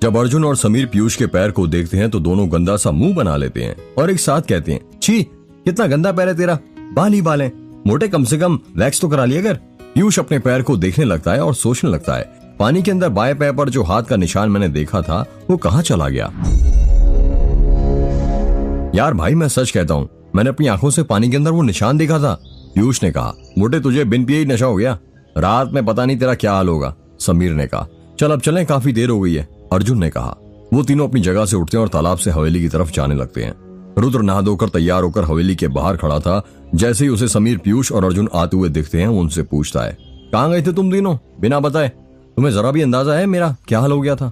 जब अर्जुन और समीर पीयूष के पैर को देखते हैं तो दोनों गंदा सा मुंह बना लेते हैं और एक साथ कहते हैं, छी कितना गंदा पैर है तेरा, बाल ही बाल है, मोटे कम से कम वैक्स तो करा लिया कर। पीयूष अपने पैर को देखने लगता है और सोचने लगता है, पानी के अंदर बाएं पैर पर जो हाथ का निशान मैंने देखा था वो कहाँ चला गया। यार भाई मैं सच कहता हूँ, मैंने अपनी आंखों से पानी के अंदर वो निशान देखा था। पीयूष ने कहा, मोटे तुझे बिन पिए ही नशा हो गया, रात में पता नहीं तेरा क्या हाल होगा। समीर ने कहा, चल अब चलें, काफी देर हो गई है। अर्जुन ने कहा। वो तीनों अपनी जगह से उठते हैं और तालाब से हवेली की तरफ जाने लगते हैं। रुद्र नहा धोकर तैयार होकर हवेली के बाहर खड़ा था। जैसे ही उसे समीर, पीयूष और अर्जुन आते हुए दिखते हैं वो उनसे पूछता है, कहाँ गए थे तुम तीनों बिना बताए? तुम्हें जरा भी अंदाजा है मेरा क्या हाल हो गया था?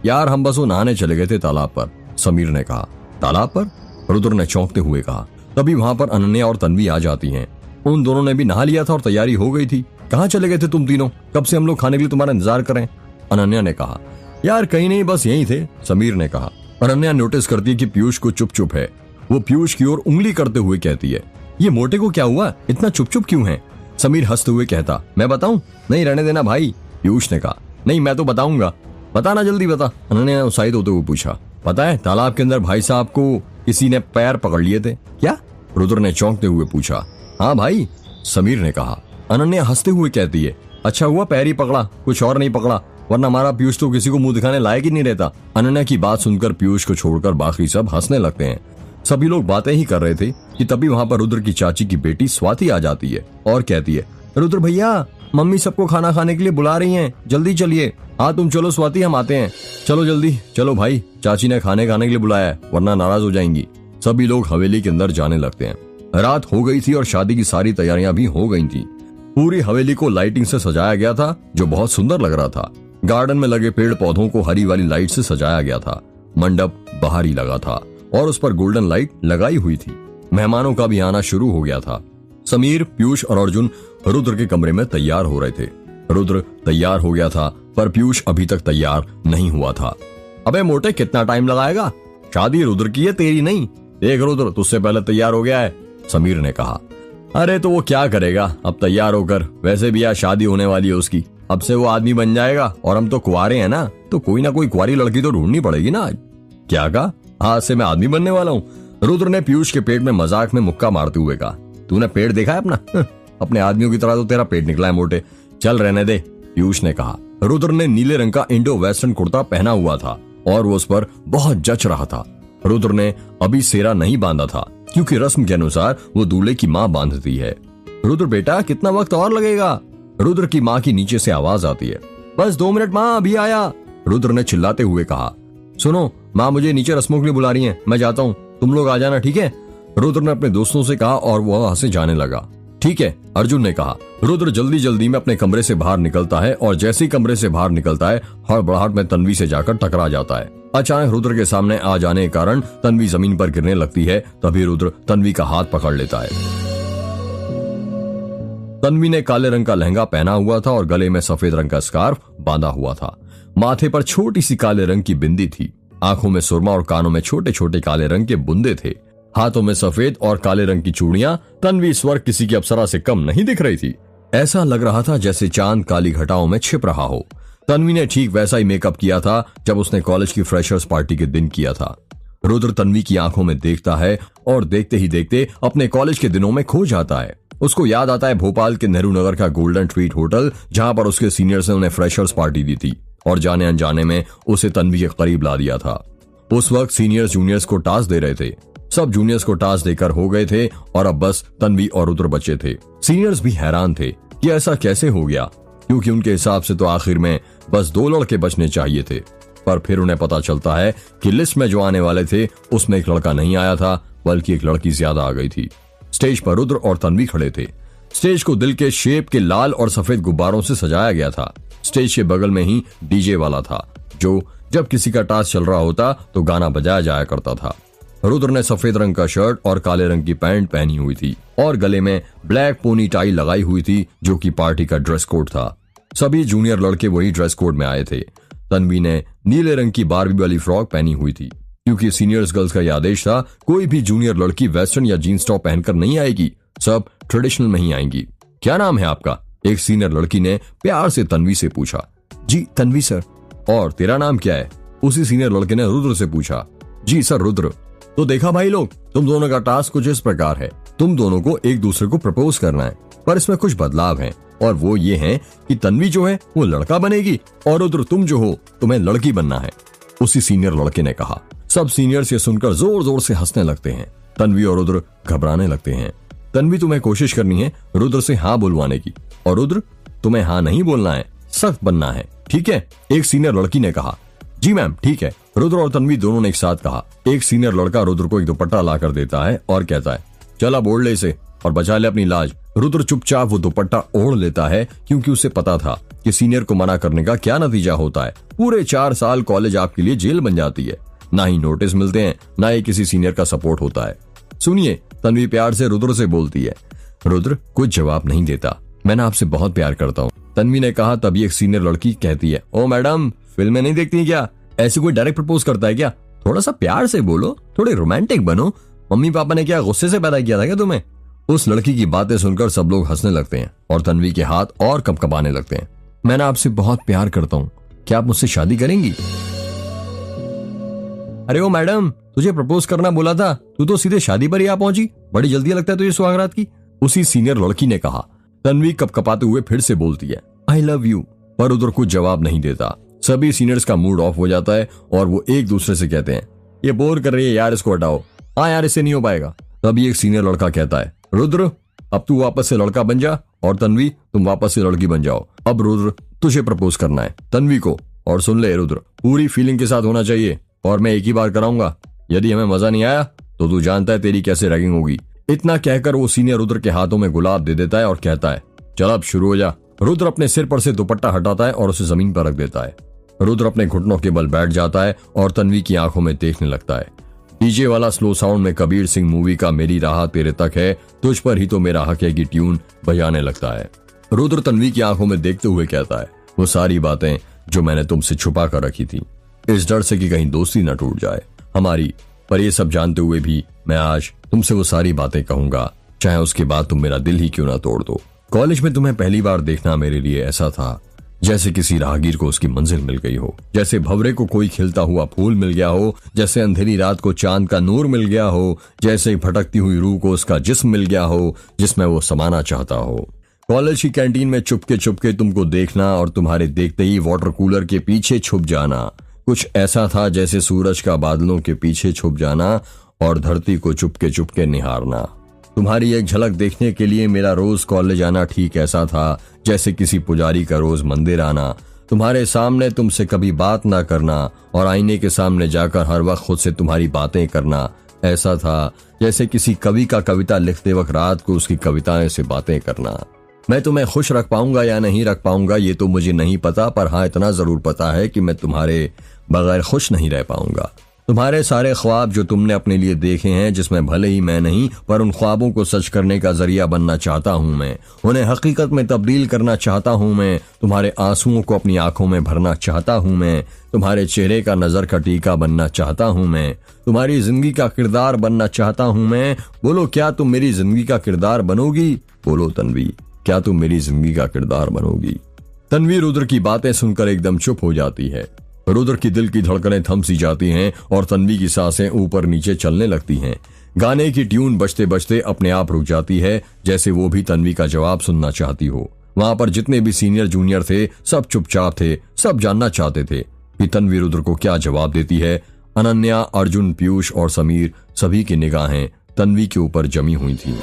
यार हम बस वो नहाने चले गए थे तालाब पर, समीर ने कहा। तालाब पर? रुद्र ने चौंकते हुए कहा। तभी वहां पर अनन्या और तन्वी आ जाती हैं। उन दोनों ने भी नहा लिया था और तैयारी हो गई थी। कहाँ चले गए थे तुम तीनों? कब से हम लोग खाने के लिए तुम्हारा इंतजार करें? अनन्या ने कहा। यार कहीं नहीं, बस यहीं थे, समीर ने कहा। अनन्या नोटिस करती है कि पीयूष को चुप चुप है। वो पीयूष की ओर उंगली करते हुए कहती है, ये मोटे को क्या हुआ, इतना चुप चुप क्यों है? समीर हंसते हुए कहता, मैं बताऊं? नहीं रहने देना भाई। पीयूष ने कहा, नहीं मैं तो बताऊंगा, बताना जल्दी बता। अनन्या ने उत्साहित होते हुए पूछा, पता है तालाब के अंदर भाई साहब को किसी ने पैर पकड़ लिए थे। क्या? रुद्र ने चौंकते हुए पूछा। हाँ भाई, समीर ने कहा। अनन्या हंसते हुए कहती है, अच्छा हुआ पैर ही पकड़ा, कुछ और नहीं पकड़ा, वरना हमारा पीयूष तो किसी को मुंह दिखाने लायक ही नहीं रहता। अनन्या की बात सुनकर पीयूष को छोड़कर बाकी सब हंसने लगते हैं। सभी लोग बातें ही कर रहे थे कि तभी वहां पर रुद्र की चाची की बेटी स्वाति आ जाती है और कहती है, रुद्र भैया मम्मी सबको खाना खाने के लिए बुला रही हैं, जल्दी चलिए। हाँ तुम चलो स्वाति, हम आते हैं। चलो जल्दी चलो भाई, चाची ने खाने खाने के लिए बुलाया है, वरना नाराज हो जाएंगी। सभी लोग हवेली के अंदर जाने लगते हैं। रात हो गई थी और शादी की सारी तैयारियां भी हो गई थी। पूरी हवेली को लाइटिंग से सजाया गया था जो बहुत सुंदर लग रहा था। गार्डन में लगे पेड़ पौधों को हरी वाली लाइट से सजाया गया था। मंडप बाहर ही लगा था और उस पर गोल्डन लाइट लगाई हुई थी। मेहमानों का भी आना शुरू हो गया था। समीर, पीयूष और अर्जुन रुद्र के कमरे में तैयार हो रहे थे। रुद्र तैयार हो गया था पर पीयूष अभी तक तैयार नहीं हुआ था। अबे मोटे कितना टाइम लगाएगा? शादी रुद्र की है, तेरी नहीं। देख रुद्र तुझसे पहले तैयार हो गया है, समीर ने कहा। अरे तो वो क्या करेगा अब तैयार होकर, वैसे भी यार शादी होने वाली है उसकी, अब से वो आदमी बन जाएगा और हम तो कुंवारे हैं ना, तो कोई ना कोई कुंवारी लड़की तो ढूंढनी पड़ेगी ना। क्या कहा? आज से मैं आदमी बनने वाला हूँ, रुद्र ने पीयूष के पेट में मजाक में मुक्का मारते हुए कहा। तूने पेट देखा है अपना? अपने आदमियों की तरह तो तेरा पेट निकला है मोटे, चल रहने दे, पीयूष ने कहा। रुद्र ने नीले रंग का इंडो वेस्टर्न कुर्ता पहना हुआ था और वो उस पर बहुत जच रहा था। रुद्र ने अभी सेरा नहीं बांधा था क्योंकि रस्म के अनुसार वो दूल्हे की माँ बांधती है। रुद्र बेटा कितना वक्त और लगेगा? रुद्र की माँ की नीचे से आवाज आती है। बस 2 मिनट माँ, अभी आया, रुद्र ने चिल्लाते हुए कहा। सुनो माँ, मुझे नीचे रस्मों के लिए बुला रही हैं, मैं जाता हूँ, तुम लोग आ जाना, ठीक है? रुद्र ने अपने दोस्तों से कहा और वो वहां से जाने लगा। ठीक है, अर्जुन ने कहा। रुद्र जल्दी जल्दी में अपने कमरे से बाहर निकलता है और जैसे ही कमरे से बाहर निकलता है हड़बड़ाहट में तन्वी से जाकर टकरा जाता है। अचानक रुद्र के सामने आ जाने के कारण तन्वी जमीन पर गिरने लगती है। तभी रुद्र तन्वी का हाथ पकड़ लेता है। तन्वी ने काले रंग का लहंगा पहना हुआ था और गले में सफेद रंग का स्कार्फ बांधा हुआ था। माथे पर छोटी सी काले रंग की बिंदी थी। आंखों में सुरमा और कानों में छोटे छोटे काले रंग के बुंदे थे। हाथों में सफेद और काले रंग की चूड़ियां। तन्वी स्वर्ग किसी की अप्सरा से कम नहीं दिख रही थी। ऐसा लग रहा था जैसे चांद काली घटाओं में छिप रहा हो। तन्वी ने ठीक वैसा ही मेकअप किया था जब उसने कॉलेज की फ्रेशर्स पार्टी के दिन किया था। रुद्र तन्वी की आंखों में देखता है और देखते ही देखते अपने कॉलेज के दिनों में खो जाता है। उसको याद आता है भोपाल के नेहरू नगर का गोल्डन ट्रीट होटल, जहां पर उसके सीनियर्स ने उन्हें फ्रेशर्स पार्टी दी थी और जाने अनजाने में उसे तन्वी के करीब ला दिया था। उस वक्त सीनियर्स जूनियर्स को टास्क दे रहे थे। सब जूनियर्स को टास्क देकर हो गए थे और अब बस तन्वी और रुद्र बचे थे। सीनियर्स भी हैरान थे कि ऐसा कैसे हो गया, क्योंकि उनके हिसाब से तो आखिर में बस 2 लड़के बचने चाहिए थे। पर फिर उन्हें पता चलता है कि लिस्ट में जो आने वाले थे उसमें एक लड़का नहीं आया था, बल्कि एक लड़की ज्यादा आ गई थी। स्टेज पर रुद्र और तन्वी खड़े थे। स्टेज को दिल के शेप के लाल और सफेद गुब्बारों से सजाया गया था। स्टेज के बगल में ही डीजे वाला था, जो जब किसी का टास्क चल रहा होता तो गाना बजाया जाया करता था। रुद्र ने सफेद रंग का शर्ट और काले रंग की पैंट पहनी हुई थी और गले में ब्लैक पोनी टाई लगाई हुई थी, जो कि पार्टी का ड्रेस कोड था। सभी जूनियर लड़के वही ड्रेस कोड में आए थे। तन्वी ने नीले रंग की बारबी वाली फ्रॉक पहनी हुई थी, क्योंकि सीनियर्स गर्ल्स का यह आदेश था, कोई भी जूनियर लड़की वेस्टर्न या जीन्स टॉप पहनकर नहीं आएगी, सब ट्रेडिशनल में ही आएंगी। क्या नाम है आपका? एक सीनियर लड़की ने प्यार से तन्वी से पूछा। जी तन्वी सर। और तेरा नाम क्या है? उसी सीनियर लड़के ने रुद्र से पूछा। जी सर रुद्र। तो देखा भाई लोग, तुम दोनों का टास्क कुछ इस प्रकार है। तुम दोनों को एक दूसरे को प्रपोज करना है, पर इसमें कुछ बदलाव हैं, और वो ये हैं कि तन्वी जो है वो लड़का बनेगी और रुद्र तुम जो हो तुम्हें लड़की बनना है, उसी सीनियर लड़के ने कहा। सब सीनियर्स ये सुनकर जोर जोर से हंसने लगते हैं। तन्वी और रुद्र घबराने लगते हैं। तन्वी, तुम्हें कोशिश करनी है रुद्र से हाँ बुलवाने की, और रुद्र तुम्हें हाँ नहीं बोलना है, सख्त बनना है, ठीक है? एक सीनियर लड़की ने कहा। जी मैम ठीक है, रुद्र और तन्वी दोनों ने एक साथ कहा। एक सीनियर लड़का रुद्र को एक दुपट्टा ला कर देता है और कहता है, चल अब ओढ़ ले इसे और बचा ले अपनी लाज। रुद्र चुपचाप वो दुपट्टा ओढ़ लेता है, क्योंकि उसे पता था कि सीनियर को मना करने का क्या नतीजा होता है। पूरे 4 साल कॉलेज आपके लिए जेल बन जाती है। ना ही नोटिस मिलते हैं, ना ही किसी सीनियर का सपोर्ट होता है। सुनिए, तन्वी प्यार से रुद्र से बोलती है। रुद्र कुछ जवाब नहीं देता। मैं ना आपसे बहुत प्यार करता हूँ, तन्वी ने कहा। तभी एक सीनियर लड़की कहती है, ओ मैडम, फिल्में नहीं देखती क्या? ऐसे कोई डायरेक्ट प्रपोज करता है क्या? थोड़ा सा प्यार से बोलो, थोड़े रोमांटिक बनो। मम्मी पापा ने क्या गुस्से से पैदा किया था क्या तुम्हें? उस लड़की की बातें सुनकर सब लोग हंसने लगते हैं और तन्वी के हाथ और कपकपाने लगते हैं। मैं ना आपसे बहुत प्यार करता हूँ, क्या आप मुझसे शादी करेंगी? अरे ओ मैडम, तुझे प्रपोज करना बोला था, तू तो सीधे शादी पर ही आ पहुंची। बड़ी जल्दी लगता है तुझे सुहागरात की, उसी सीनियर लड़की ने कहा। तन्वी कपकपाते हुए फिर से बोलती है, आई लव यू, पर उधर कुछ जवाब नहीं देता। सभी सीनियर्स का मूड ऑफ हो जाता है और वो एक दूसरे से कहते हैं, ये बोर कर रही है यार, इसको हटाओ। हाँ यार, इससे नहीं हो पाएगा। तभी एक सीनियर लड़का कहता है, रुद्र अब तू वापस से लड़का बन जा, और तन्वी तुम वापस से लड़की बन जाओ। अब रुद्र तुझे प्रपोज करना है तन्वी को, और सुन ले रुद्र, पूरी फीलिंग के साथ होना चाहिए, और मैं एक ही बार कराऊंगा। यदि हमें मजा नहीं आया तो तू जानता है तेरी कैसे रैगिंग होगी। इतना कहकर वो सीनियर रुद्र के हाथों में गुलाब दे देता है और कहता है, चल अब शुरू हो जा। रुद्र अपने सिर पर से दुपट्टा हटाता है और उसे जमीन पर रख देता है। रुद्र अपने घुटनों के बल बैठ जाता है और तन्वी की आंखों में देखने लगता है। डीजे वाला स्लो साउंड में कबीर सिंह मूवी का मेरी राह तेरे तक है, तुझ पर ही तो मेरा हक है की ट्यून बजाने लगता है। रुद्र तन्वी की आंखों में देखते हुए कहता है, वो सारी बातें जो मैंने तुमसे छुपा कर रखी थी, इस डर से कि कहीं दोस्ती न टूट जाए हमारी, पर ये सब जानते हुए भी मैं आज तुमसे वो सारी बातें कहूंगा, चाहे उसके बाद तुम मेरा दिल ही क्यों ना तोड़ दो। कॉलेज में तुम्हें पहली बार देखना मेरे लिए ऐसा था जैसे किसी राहगीर को उसकी मंजिल मिल गई हो, जैसे भंवरे को कोई खिलता हुआ फूल मिल गया हो, जैसे अंधेरी रात को चांद का नूर मिल गया हो, जैसे भटकती हुई रूह को उसका जिस्म मिल गया हो जिसमें वो समाना चाहता हो। कॉलेज की कैंटीन में चुपके चुपके तुमको देखना और तुम्हारे देखते ही वाटर कूलर के पीछे छुप जाना कुछ ऐसा था जैसे सूरज का बादलों के पीछे छुप जाना और धरती को चुपके चुपके निहारना। तुम्हारी एक झलक देखने के लिए मेरा रोज कॉलेज आना ठीक ऐसा था जैसे किसी पुजारी का रोज मंदिर आना। तुम्हारे सामने तुमसे कभी बात ना करना और आईने के सामने जाकर हर वक्त खुद से तुम्हारी बातें करना ऐसा था जैसे किसी कवि का कविता लिखते वक्त रात को उसकी कविताएं से बातें करना। मैं तुम्हें खुश रख पाऊंगा या नहीं रख पाऊंगा ये तो मुझे नहीं पता, पर हाँ इतना जरूर पता है कि मैं तुम्हारे बगैर खुश नहीं रह पाऊंगा। तुम्हारे सारे ख्वाब जो तुमने अपने लिए देखे हैं, जिसमें भले ही मैं नहीं पर उन ख्वाबों को सच करने का जरिया बनना चाहता हूं मैं, उन्हें हकीकत में तब्दील करना चाहता हूं मैं, तुम्हारे आंसुओं को अपनी आंखों में भरना चाहता हूं मैं, तुम्हारे चेहरे का नजर का टीका बनना चाहता हूं मैं, तुम्हारी जिंदगी का किरदार बनना चाहता हूं मैं। बोलो क्या तुम मेरी जिंदगी का किरदार बनोगी? बोलो तन्वी, क्या तुम मेरी जिंदगी का किरदार बनोगी? तन्वी रुद्र की बातें सुनकर एकदम चुप हो जाती है। रुद्र की दिल की धड़कनें थम सी जाती हैं और तन्वी की सांसें ऊपर नीचे चलने लगती हैं। गाने की ट्यून बजते बजते अपने आप रुक जाती है, जैसे वो भी तन्वी का जवाब सुनना चाहती हो। वहां पर जितने भी सीनियर जूनियर थे सब चुपचाप थे, सब जानना चाहते थे कि तन्वी रुद्र को क्या जवाब देती है। अनन्या, अर्जुन, पीयूष और समीर सभी की निगाहें तन्वी के ऊपर जमी हुई थी।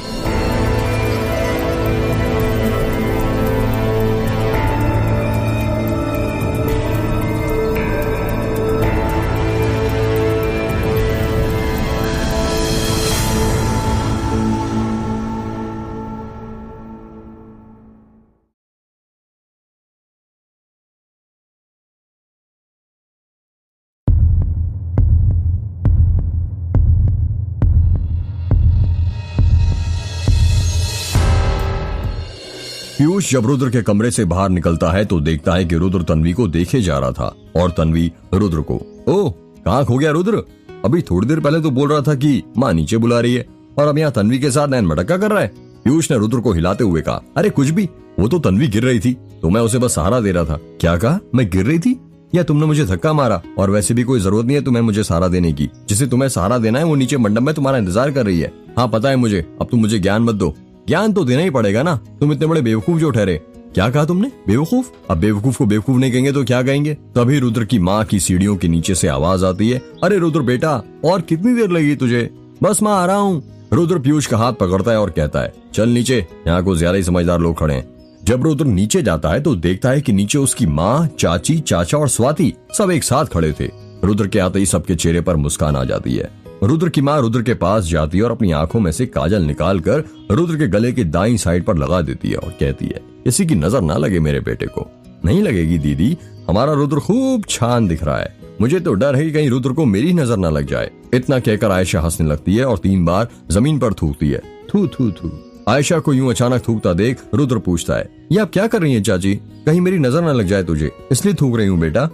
पीयूष जब रुद्र के कमरे से बाहर निकलता है तो देखता है कि रुद्र तन्वी को देखे जा रहा था और तन्वी रुद्र को। ओह, कहाँ खो गया रुद्र? अभी थोड़ी देर पहले तो बोल रहा था कि माँ नीचे बुला रही है और अब यहाँ तन्वी के साथ नैन मटक्का कर रहा है। पीयूष ने रुद्र को हिलाते हुए कहा, अरे कुछ भी, वो तो तन्वी गिर रही थी तो मैं उसे बस सहारा दे रहा था। क्या कहा? मैं गिर रही थी? या तुमने मुझे धक्का मारा? और वैसे भी कोई जरूरत नहीं है तुम्हें मुझे सहारा देने की। जिसे तुम्हें सहारा देना है वो नीचे मंडप में तुम्हारा इंतजार कर रही है। हाँ पता है मुझे, अब तुम मुझे ज्ञान मत दो। ज्ञान तो देना ही पड़ेगा ना, तुम इतने बड़े बेवकूफ जो ठहरे। क्या कहा तुमने? बेवकूफ? अब बेवकूफ को बेवकूफ नहीं कहेंगे तो क्या कहेंगे? तभी रुद्र की माँ की सीढ़ियों के नीचे से आवाज आती है, अरे रुद्र बेटा, और कितनी देर लगी तुझे? बस मैं आ रहा हूँ। रुद्र पीयूष का हाथ पकड़ता है और कहता है, चल नीचे, यहाँ को ज्यादा ही समझदार लोग खड़े हैं। जब रुद्र नीचे जाता है तो देखता है कि नीचे उसकी माँ, चाची, चाचा और स्वाति सब एक साथ खड़े थे। रुद्र के आते ही सबके चेहरे पर मुस्कान आ जाती है। रुद्र की माँ रुद्र के पास जाती है और अपनी आंखों में से काजल निकालकर रुद्र के गले के दाईं साइड पर लगा देती है और कहती है, किसी की नजर ना लगे मेरे बेटे को। नहीं लगेगी दीदी, हमारा रुद्र खूब छान दिख रहा है। मुझे तो डर है कि कहीं रुद्र को मेरी नजर ना लग जाए। इतना कहकर आयशा हंसने लगती है और 3 बार जमीन पर थूकती है। थू थू थू। आयशा को यूं अचानक थूकता देख रुद्र पूछता है, ये आप क्या कर रही हैं चाची? कहीं मेरी नजर ना लग जाए तुझे, इसलिए थूक रही हूँ बेटा।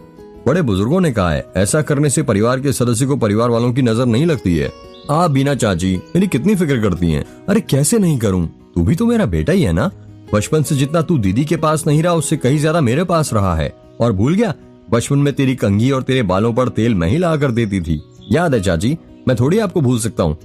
बड़े बुजुर्गों ने कहा है, ऐसा करने से परिवार के सदस्य को परिवार वालों की नजर नहीं लगती है। आप बिना चाची मेरी कितनी फिक्र करती हैं। अरे कैसे नहीं करूं, तू भी तो मेरा बेटा ही है ना। बचपन से जितना तू दीदी के पास नहीं रहा उससे कहीं ज्यादा मेरे पास रहा है। और भूल गया, बचपन में तेरी कंघी और तेरे बालों पर तेल मैं ही ला कर देती थी। याद है चाची, मैं थोड़ी आपको भूल सकता हूँ।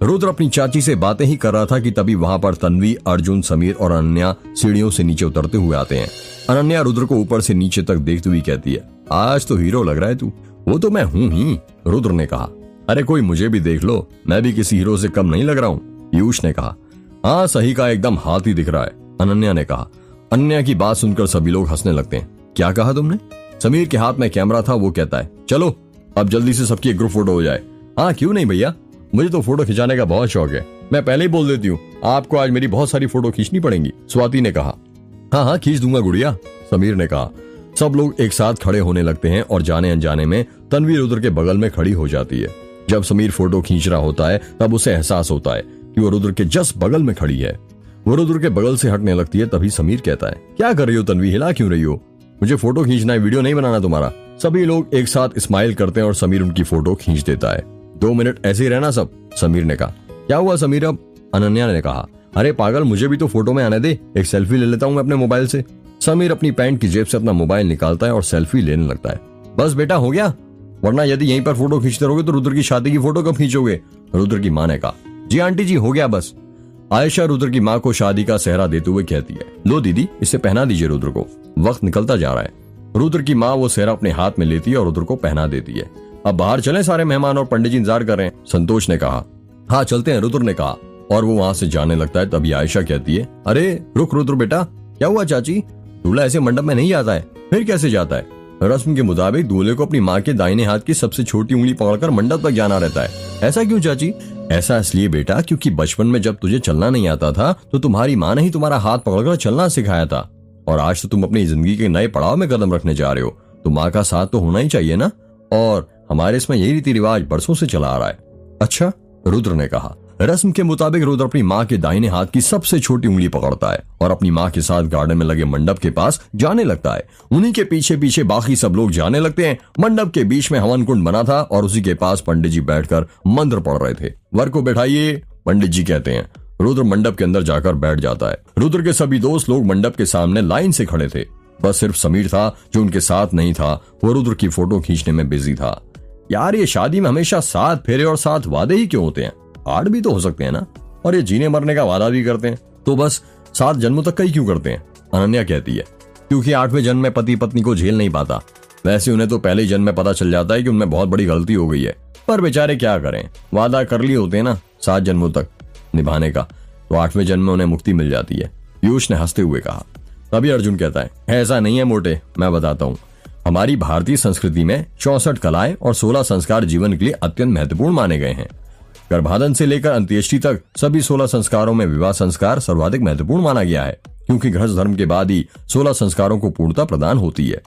रुद्र अपनी चाची से बातें ही कर रहा था कि तभी वहां पर तन्वी, अर्जुन, समीर और अनन्या सीढ़ियों से नीचे उतरते हुए आते हैं। अनन्या रुद्र को ऊपर से नीचे तक देखती हुई कहती है, आज तो हीरो लग रहा है तू। वो तो मैं हूँ ही, रुद्र ने कहा। अरे कोई मुझे भी देख लो, मैं भी किसी हीरो से कम नहीं लग रहा हूँ, पीयूष ने कहा। हाँ सही का, एकदम हाथी दिख रहा है, अनन्या ने कहा। अनन्या की बात सुनकर सभी लोग हंसने लगते हैं। क्या कहा तुमने? समीर के हाथ में कैमरा था, वो कहता है, चलो अब जल्दी से सबकी एक ग्रुप फोटो हो जाए। हाँ क्यों नहीं भैया, मुझे तो फोटो खिंचाने का बहुत शौक है। मैं पहले ही बोल देती हूँ, आपको आज मेरी बहुत सारी फोटो खींचनी पड़ेंगी, स्वाति ने कहा। हाँ हाँ खींच दूंगा गुड़िया, समीर ने कहा। सब लोग एक साथ खड़े होने लगते हैं और जाने अनजाने में तन्वी रुद्र के बगल में खड़ी हो जाती है। जब समीर फोटो खींच रहा होता है तब उसे एहसास होता है कि वो रुद्र के जस्ट बगल में खड़ी है। वो रुद्र के बगल से हटने लगती है। तभी समीर कहता है, क्या कर रही हो तन्वी, हिला क्यों रही हो? मुझे फोटो खींचना है, वीडियो नहीं बनाना तुम्हारा। सभी लोग एक साथ स्माइल करते हैं और समीर उनकी फोटो खींच देता है। 2 मिनट ऐसे ही रहना सब, समीर ने कहा। क्या हुआ समीर अब? अनन्या ने कहा। अरे पागल, मुझे भी तो फोटो में आने दे, एक सेल्फी ले लेता हूँ मैं अपने मोबाइल से। समीर अपनी पैंट की जेब से अपना मोबाइल निकालता है और सेल्फी लेने लगता है। बस बेटा हो गया, वरना यदि यहीं पर फोटो खींचते रहोगे तो रुद्र की शादी की फोटो कब खींचोगे? रुद्र की माँ ने कहा। जी आंटी जी हो गया बस। आयशा रुद्र की माँ को शादी का सेहरा देते हुए कहती है, लो दीदी इसे पहना दीजिए रुद्र को, वक्त निकलता जा रहा है। रुद्र की माँ वो सेहरा अपने हाथ में लेती है और रुद्र को पहना देती है। अब बाहर चलें, सारे मेहमान और पंडित जी इंतजार कर रहे हैं, संतोष ने कहा। हाँ चलते हैं, रुद्र ने कहा और वो वहां से जाने लगता है। तभी आयशा कहती है, अरे रुक रुद्र बेटा। क्या हुआ चाची? दूल्हा ऐसे मंडप में नहीं आता है, फिर कैसे जाता है? रस्म के मुताबिक दूल्हे को अपनी माँ के दाहिने हाथ की सबसे छोटी उंगली पकड़कर मंडप तक जाना रहता है। ऐसा क्यों चाची? ऐसा इसलिए बेटा क्योंकि बचपन में जब तुझे चलना नहीं आता था तो तुम्हारी माँ ने ही तुम्हारा हाथ पकड़कर चलना सिखाया था, और आज तो तुम अपनी जिंदगी के नए पड़ाव में कदम रखने जा रहे हो, तो माँ का साथ तो होना ही चाहिए ना। और हमारे इसमें यही रीति रिवाज बरसों से चला आ रहा है। अच्छा, रुद्र ने कहा। रस्म के मुताबिक रुद्र अपनी माँ के दाहिने हाथ की सबसे छोटी उंगली पकड़ता है और अपनी माँ के साथ गार्डन में लगे मंडप के पास जाने लगता है। उन्हीं के पीछे पीछे बाकी सब लोग जाने लगते हैं। मंडप के बीच में हवन कुंड बना था और उसी के पास पंडित जी बैठकर मंत्र पढ़ रहे थे। वर को बैठाइए, पंडित जी कहते हैं। रुद्र मंडप के अंदर जाकर बैठ जाता है। रुद्र के सभी दोस्त लोग मंडप के सामने लाइन से खड़े थे। बस सिर्फ समीर था जो उनके साथ नहीं था। वो रुद्र की फोटो खींचने में बिजी था। यार ये शादी में हमेशा 7 फेरे और 7 वादे ही क्यों होते हैं? 8 भी तो हो सकते हैं ना। और ये जीने मरने का वादा भी करते हैं तो बस 7 जन्मों तक का ही क्यों करते हैं? अनन्या कहती है, क्योंकि 8वें जन्म में पति पत्नी को झेल नहीं पाता। वैसे उन्हें तो पहले जन्म में पता चल जाता है कि उनमें बहुत बड़ी गलती हो गई है, पर बेचारे क्या करें, वादा कर लिए होते हैं ना 7 जन्मों तक निभाने का, तो 8वें जन्म में उन्हें मुक्ति मिल जाती है, पीयूष ने हंसते हुए कहा। तभी अर्जुन कहता है, ऐसा नहीं है मोटे, मैं बताता हूँ। हमारी भारतीय संस्कृति में 64 कलाएं और 16 संस्कार जीवन के लिए अत्यंत महत्वपूर्ण माने गए हैं। गर्भाधान से लेकर अंत्येष्टि तक सभी 16 संस्कारों में विवाह संस्कार सर्वाधिक महत्वपूर्ण माना गया है, क्योंकि गृहस्थ धर्म के बाद ही 16 संस्कारों को पूर्णता प्रदान होती है।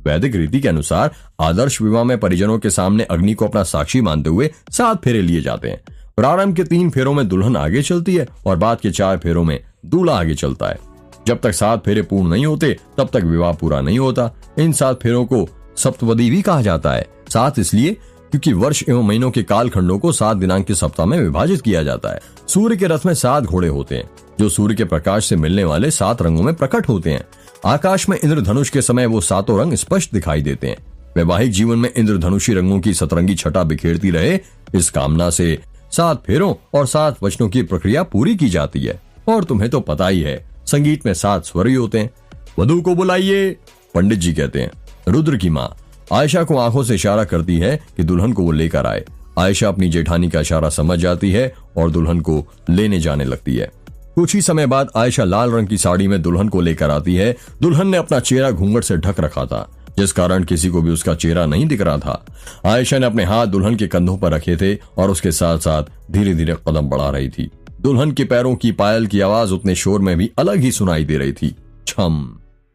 वैदिक रीति के अनुसार आदर्श विवाह में परिजनों के सामने अग्नि को अपना साक्षी मानते हुए 7 फेरे लिए जाते हैं। प्रारंभ के 3 फेरों में दुल्हन आगे चलती है और बाद के 4 फेरों में दूल्हा आगे चलता है। जब तक 7 फेरे पूर्ण नहीं होते तब तक विवाह पूरा नहीं होता। इन 7 फेरों को सप्तपदी भी कहा जाता है। 7 इसलिए क्योंकि वर्ष एवं महीनों के कालखंडों को 7 दिनांक के सप्ताह में विभाजित किया जाता है। सूर्य के रथ में 7 घोड़े होते हैं जो सूर्य के प्रकाश से मिलने वाले 7 रंगों में प्रकट होते हैं। आकाश में इंद्रधनुष के समय वो 7 रंग स्पष्ट दिखाई देते हैं। वैवाहिक जीवन में इंद्रधनुषी रंगों की सतरंगी छटा बिखेरती रहे, इस कामना से 7 फेरों और 7 वचनों की प्रक्रिया पूरी की जाती है। और तुम्हें तो पता ही है, संगीत में 7 स्वर ही होते हैं। वधू को बुलाइए, पंडित जी कहते हैं। रुद्र की माँ आयशा को आंखों से इशारा करती है कि दुल्हन को वो लेकर आए। आयशा अपनी जेठानी का इशारा समझ जाती है और दुल्हन को लेने जाने लगती है। कुछ ही समय बाद आयशा लाल रंग की साड़ी में दुल्हन को लेकर आती है। दुल्हन ने अपना चेहरा घूंघट से ढक रखा था, जिस कारण किसी को भी उसका चेहरा नहीं दिख रहा था। आयशा ने अपने हाथ दुल्हन के कंधों पर रखे थे और उसके साथ साथ धीरे धीरे कदम बढ़ा रही थी। दुल्हन के पैरों की पायल की आवाज उतने शोर में भी अलग ही सुनाई दे रही थी, छम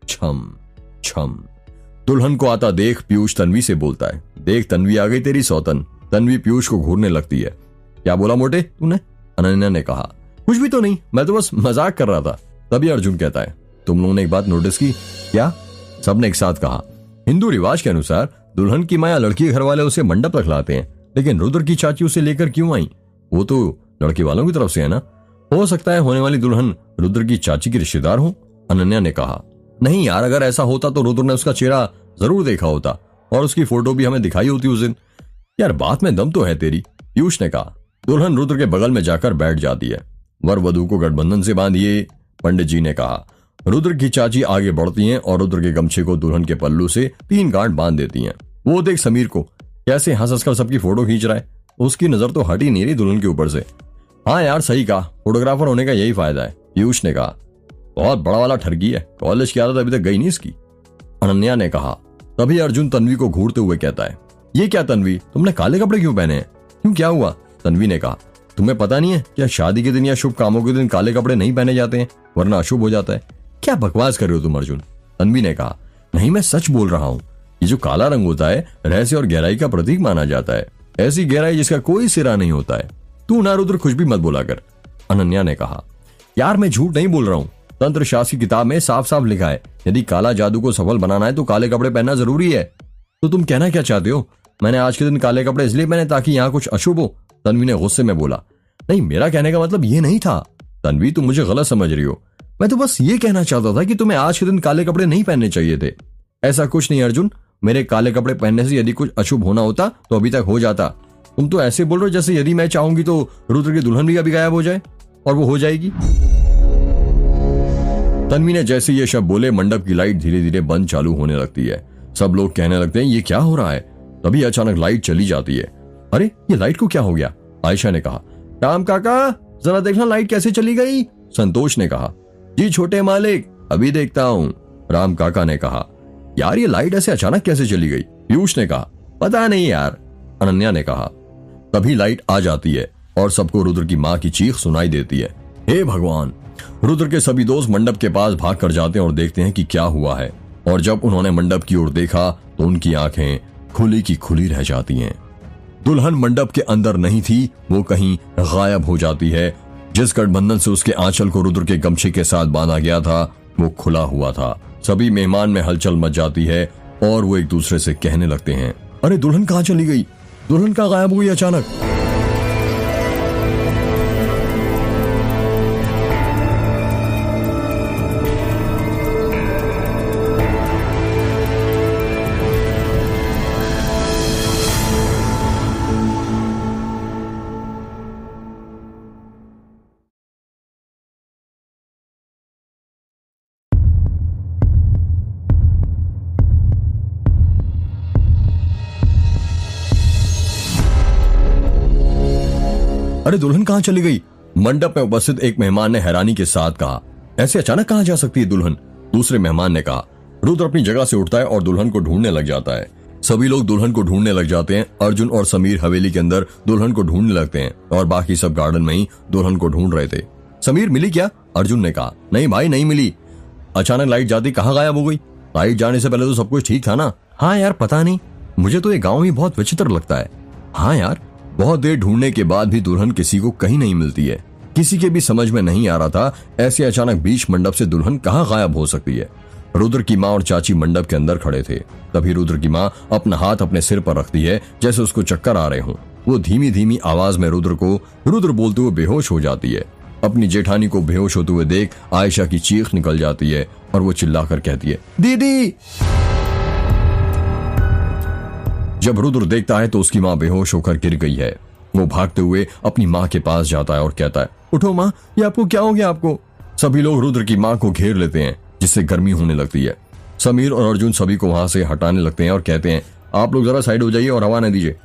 छम छम। दुल्हन को आता देख पीयूष तन्वी से बोलता है, देख तन्वी आ गई तेरी सौतन। तन्वी पीयूष को घूरने लगती है। क्या बोला मोटे तूने? अनन्या ने कहा। कुछ भी तो नहीं, मैं तो बस मजाक कर रहा था। तभी अर्जुन कहता है, तुम लोगों ने एक बात नोटिस की क्या? सबने एक साथ कहा। हिंदू रिवाज के अनुसार दुल्हन की माया लड़की घर वाले उसे मंडप तक लाते हैं, लेकिन रुद्र की चाची उसे लेकर क्यों आई? वो तो लड़के वालों की तरफ से है ना। हो सकता है होने वाली दुल्हन रुद्र की चाची की रिश्तेदार हो। अनन्या ने कहा। नहीं यार, अगर ऐसा होता तो रुद्र ने उसका चेहरा जरूर देखा होता और उसकी फोटो भी हमें दिखाई होती उस दिन। यार बात में दम तो है तेरी, पीयूष ने कहा। दुल्हन रुद्र के बगल में जाकर बैठ जाती है। वर वधू को गठबंधन से बांधिए, पंडित जी ने कहा। रुद्र की चाची आगे बढ़ती हैं और रुद्र के गमछे को दुल्हन के पल्लू से 3 गांठ बांध देती हैं। वो देख समीर को कैसे हंस हंसकर सबकी फोटो खींच रहा है। उसकी नजर तो हट ही नहीं रही दुल्हन के ऊपर से। हाँ यार सही कहा, फोटोग्राफर होने का यही फायदा है, पीयूष ने कहा। बहुत बड़ा वाला ठरकी है, कॉलेज की आदत अभी तक गई नहीं इसकी, अनन्या ने कहा। तभी अर्जुन तन्वी को घूरते हुए कहता है, ये क्या तन्वी, तुमने काले कपड़े क्यों पहने हैं? क्यों, क्या हुआ? तन्वी ने कहा, तुम्हें पता नहीं है क्या शादी के दिन या शुभ कामों के दिन काले कपड़े नहीं पहने जाते हैं, वरना अशुभ हो जाता है। क्या बकवास कर रहे हो तुम अर्जुन? तन्वी ने कहा। नहीं, मैं सच बोल रहा हूँ। ये जो काला रंग होता है रहस्य और गहराई का प्रतीक माना जाता है, ऐसी गहराई जिसका कोई सिरा नहीं होता है। तू ना रुद्र कुछ भी मत बोला कर, अनन्या ने कहा। यार मैं झूठ नहीं बोल रहा हूँ, तंत्र शास्त्र की किताब में साफ साफ लिखा है, यदि काला जादू को सफल बनाना है तो काले कपड़े पहनना जरूरी है। तो तुम कहना क्या चाहते हो? मैंने आज के दिन काले कपड़े इसलिए पहने ताकि यहाँ कुछ अशुभ हो, तन्वी ने गुस्से में बोला। नहीं, मेरा कहने का मतलब ये नहीं था तन्वी, तुम मुझे गलत समझ रही हो। मैं तो बस ये कहना चाहता था कि तुम्हें आज के दिन काले कपड़े नहीं पहनने चाहिए थे। ऐसा कुछ नहीं अर्जुन, मेरे काले कपड़े पहनने से यदि कुछ अशुभ होना होता तो अभी तक हो जाता। तुम तो ऐसे बोल रहे हो जैसे यदि मैं चाहूंगी तो रुद्र की दुल्हन भी अभी गायब हो जाए, और वो हो जाएगी। तन्वी ने जैसे ये शब्द बोले, मंडप की लाइट धीरे धीरे बंद चालू होने लगती है। सब लोग कहने लगते हैं ये क्या हो रहा है। तभी अचानक लाइट चली जाती है। अरे ये लाइट को क्या हो गया? आयशा ने कहा। राम काका जरा देखना लाइट कैसे चली गई, संतोष ने कहा। जी छोटे मालिक, अभी देखता हूँ, राम काका ने कहा। यार ये लाइट ऐसे अचानक कैसे चली गई, पीयूष ने कहा। पता नहीं यार, अनन्या ने कहा। तभी लाइट आ जाती है और सबको रुद्र की माँ की चीख सुनाई देती है। हे भगवान! रुद्र के सभी दोस्त मंडप के पास भाग कर जाते हैं और देखते हैं कि क्या हुआ है। और जब उन्होंने मंडप की ओर देखा तो उनकी आंखें खुली की खुली रह जाती हैं। दुल्हन मंडप के अंदर नहीं थी, वो कहीं गायब हो जाती है। जिस गठबंधन से उसके आंचल को रुद्र के गमछे के साथ बांधा गया था वो खुला हुआ था। सभी मेहमान में हलचल मच जाती है और वो एक दूसरे से कहने लगते हैं, अरे दुल्हन कहाँ चली गई? दुल्हन कहाँ गायब हुई अचानक? अरे दुल्हन कहाँ चली गई? मंडप में उपस्थित एक मेहमान ने हैरानी के साथ कहा। ऐसे अचानक कहाँ जा सकती है दुल्हन? दूसरे मेहमान ने कहा। रुद्र अपनी जगह से उठता है और दुल्हन को ढूंढने लग जाता है। सभी लोग दुल्हन को ढूंढने लग जाते हैं। अर्जुन और समीर हवेली के अंदर दुल्हन को ढूंढने लगते हैं और बाकी सब गार्डन में ही दुल्हन को ढूंढ रहे थे। समीर मिली क्या? अर्जुन ने कहा। नहीं भाई नहीं मिली, अचानक लाइट जाती कहाँ गायब हो गई? लाइट जाने से पहले तो सब कुछ ठीक था ना। हाँ यार पता नहीं, मुझे तो ये गाँव ही बहुत विचित्र लगता है। हाँ यार, बहुत देर ढूंढने के बाद भी दुल्हन किसी को कहीं नहीं मिलती है। किसी के भी समझ में नहीं आ रहा था ऐसे अचानक बीच मंडप से दुल्हन कहाँ गायब हो सकती है। रुद्र की माँ और चाची मंडप के अंदर खड़े थे। तभी रुद्र की माँ अपना हाथ अपने सिर पर रखती है जैसे उसको चक्कर आ रहे हों। वो धीमी धीमी आवाज में रुद्र बोलते हुए बेहोश हो जाती है। अपनी जेठानी को बेहोश होते हुए देख आयशा की चीख निकल जाती है और वो चिल्लाकर कहती है, दीदी! जब रुद्र देखता है तो उसकी माँ बेहोश होकर गिर गई है। वो भागते हुए अपनी माँ के पास जाता है और कहता है, उठो माँ, ये आपको क्या हो गया आपको। सभी लोग रुद्र की माँ को घेर लेते हैं, जिससे गर्मी होने लगती है। समीर और अर्जुन सभी को वहां से हटाने लगते हैं और कहते हैं, आप लोग जरा साइड हो जाइए और हवा न दीजिए।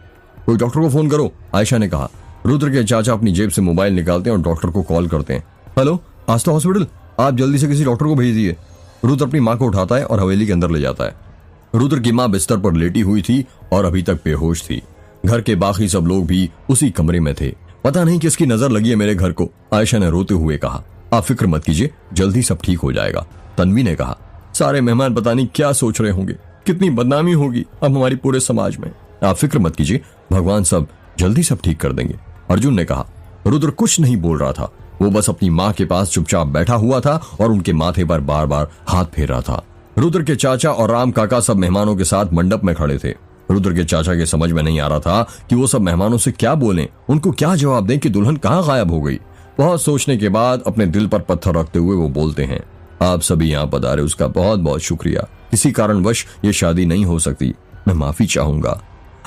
कोई डॉक्टर को फोन करो, आयशा ने कहा। रुद्र के चाचा अपनी जेब से मोबाइल निकालते हैं और डॉक्टर को कॉल करते हैं। हेलो, आस्था हॉस्पिटल, आप जल्दी से किसी डॉक्टर को भेज दिए। रुद्र अपनी माँ को उठाता है और हवेली के अंदर ले जाता है। रुद्र की माँ बिस्तर पर लेटी हुई थी और अभी तक बेहोश थी। घर के बाकी सब लोग भी उसी कमरे में थे। पता नहीं किसकी नजर लगी है मेरे घर को, आयशा ने रोते हुए कहा। आप फिक्र मत कीजिए, जल्दी सब ठीक हो जाएगा, तन्वी ने कहा। सारे मेहमान पता नहीं क्या सोच रहे होंगे, कितनी बदनामी होगी अब हमारी पूरे समाज में। आप फिक्र मत कीजिए, भगवान सब जल्दी सब ठीक कर देंगे, अर्जुन ने कहा। रुद्र कुछ नहीं बोल रहा था, वो बस अपनी माँ के पास चुपचाप बैठा हुआ था और उनके माथे पर बार बार हाथ फेर रहा था। रुद्र के चाचा और राम काका सब मेहमानों के साथ मंडप में खड़े थे। रुद्र के चाचा के समझ में नहीं आ रहा था कि वो सब मेहमानों से क्या बोलें, उनको क्या जवाब दें कि दुल्हन कहाँ गायब हो गई। बहुत सोचने के बाद अपने दिल पर पत्थर रखते हुए वो बोलते हैं, आप सभी यहाँ पधारे उसका बहुत बहुत शुक्रिया। किसी कारणवश ये शादी नहीं हो सकती, मैं माफी चाहूंगा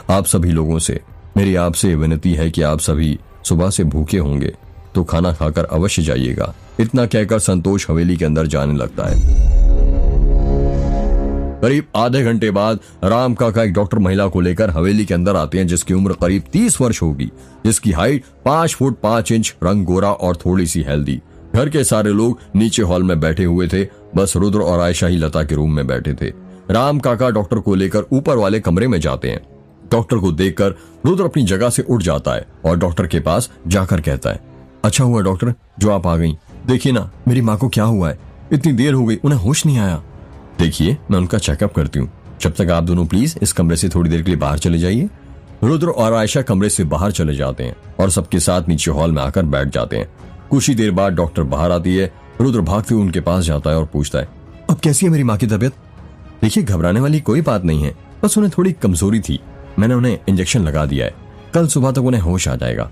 आप सभी लोगों से। मेरी आपसे विनती है कि आप सभी सुबह से भूखे होंगे तो खाना खाकर अवश्य जाइएगा। इतना कहकर संतोष हवेली के अंदर जाने लगता है। करीब आधे घंटे बाद राम काका एक डॉक्टर महिला को लेकर हवेली के अंदर आते हैं, जिसकी उम्र करीब 30 वर्ष होगी, जिसकी हाइट 5 फुट 5 इंच, रंग गोरा और थोड़ी सी हेल्दी। घर के सारे लोग नीचे हॉल में बैठे हुए थे, बस रुद्र और आयशा ही लता के रूम में बैठे थे। राम काका डॉक्टर को लेकर ऊपर वाले कमरे में जाते हैं। डॉक्टर को देखकर रुद्र अपनी जगह से उठ जाता है और डॉक्टर के पास जाकर कहता है, अच्छा हुआ डॉक्टर जो आप आ गई। देखिए ना मेरी माँ को क्या हुआ है, इतनी देर हो गई, उन्हें होश नहीं आया। देखिए मैं उनका चेकअप करती हूँ, जब तक आप दोनों प्लीज इस कमरे से थोड़ी देर के लिए बाहर चले जाइए। रुद्र और आयशा कमरे से बाहर चले जाते हैं और सबके साथ नीचे हॉल में आकर बैठ जाते हैं। कुछ ही देर बाद डॉक्टर बाहर आती है। रुद्र भागते हुए उनके पास जाता है और पूछता है, अब कैसी है मेरी माँ की तबीयत। देखिए घबराने वाली कोई बात नहीं है, बस उन्हें थोड़ी कमजोरी थी, मैंने उन्हें इंजेक्शन लगा दिया है, कल सुबह तक उन्हें होश आ जाएगा।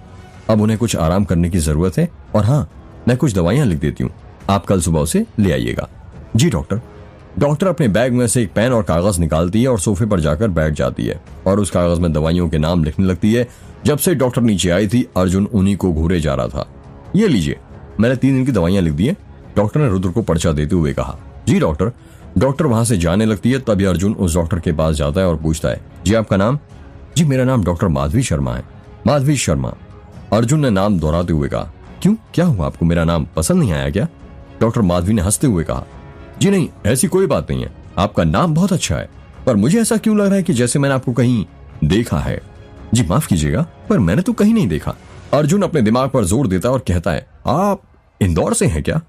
अब उन्हें कुछ आराम करने की जरूरत है और हाँ मैं कुछ दवाइयां लिख देती हूँ, आप कल सुबह उसे ले आइएगा। जी डॉक्टर। डॉक्टर अपने बैग में से एक पेन और कागज निकालती है और सोफे पर जाकर बैठ जाती है और उस कागज में दवाइयों के नाम लिखने लगती है। जब से डॉक्टर नीचे आई थी अर्जुन उन्हीं को घूरे जा रहा था। ये लीजिए, मैंने 3 दिन की दवाइयां लिख दी है, डॉक्टर ने रुद्र को पर्चा देते हुए कहा। जी डॉक्टर। डॉक्टर वहां से जाने लगती है, तभी अर्जुन उस डॉक्टर के पास जाता है और पूछता है, जी आपका नाम। जी मेरा नाम डॉक्टर माधवी शर्मा है। माधवी शर्मा। अर्जुन ने नाम दोहराते हुए कहा, क्यों क्या हुआ आपको, मेरा नाम पसंद नहीं आया क्या। डॉक्टर माधवी ने हंसते हुए कहा, जी नहीं ऐसी कोई बात नहीं है, आपका नाम बहुत अच्छा है, पर मुझे ऐसा क्यों लग रहा है कि जैसे मैंने आपको कहीं देखा है। जी माफ कीजिएगा पर मैंने तो कहीं नहीं देखा। अर्जुन अपने दिमाग पर जोर देता और कहता है, आप इंदौर से हैं क्या।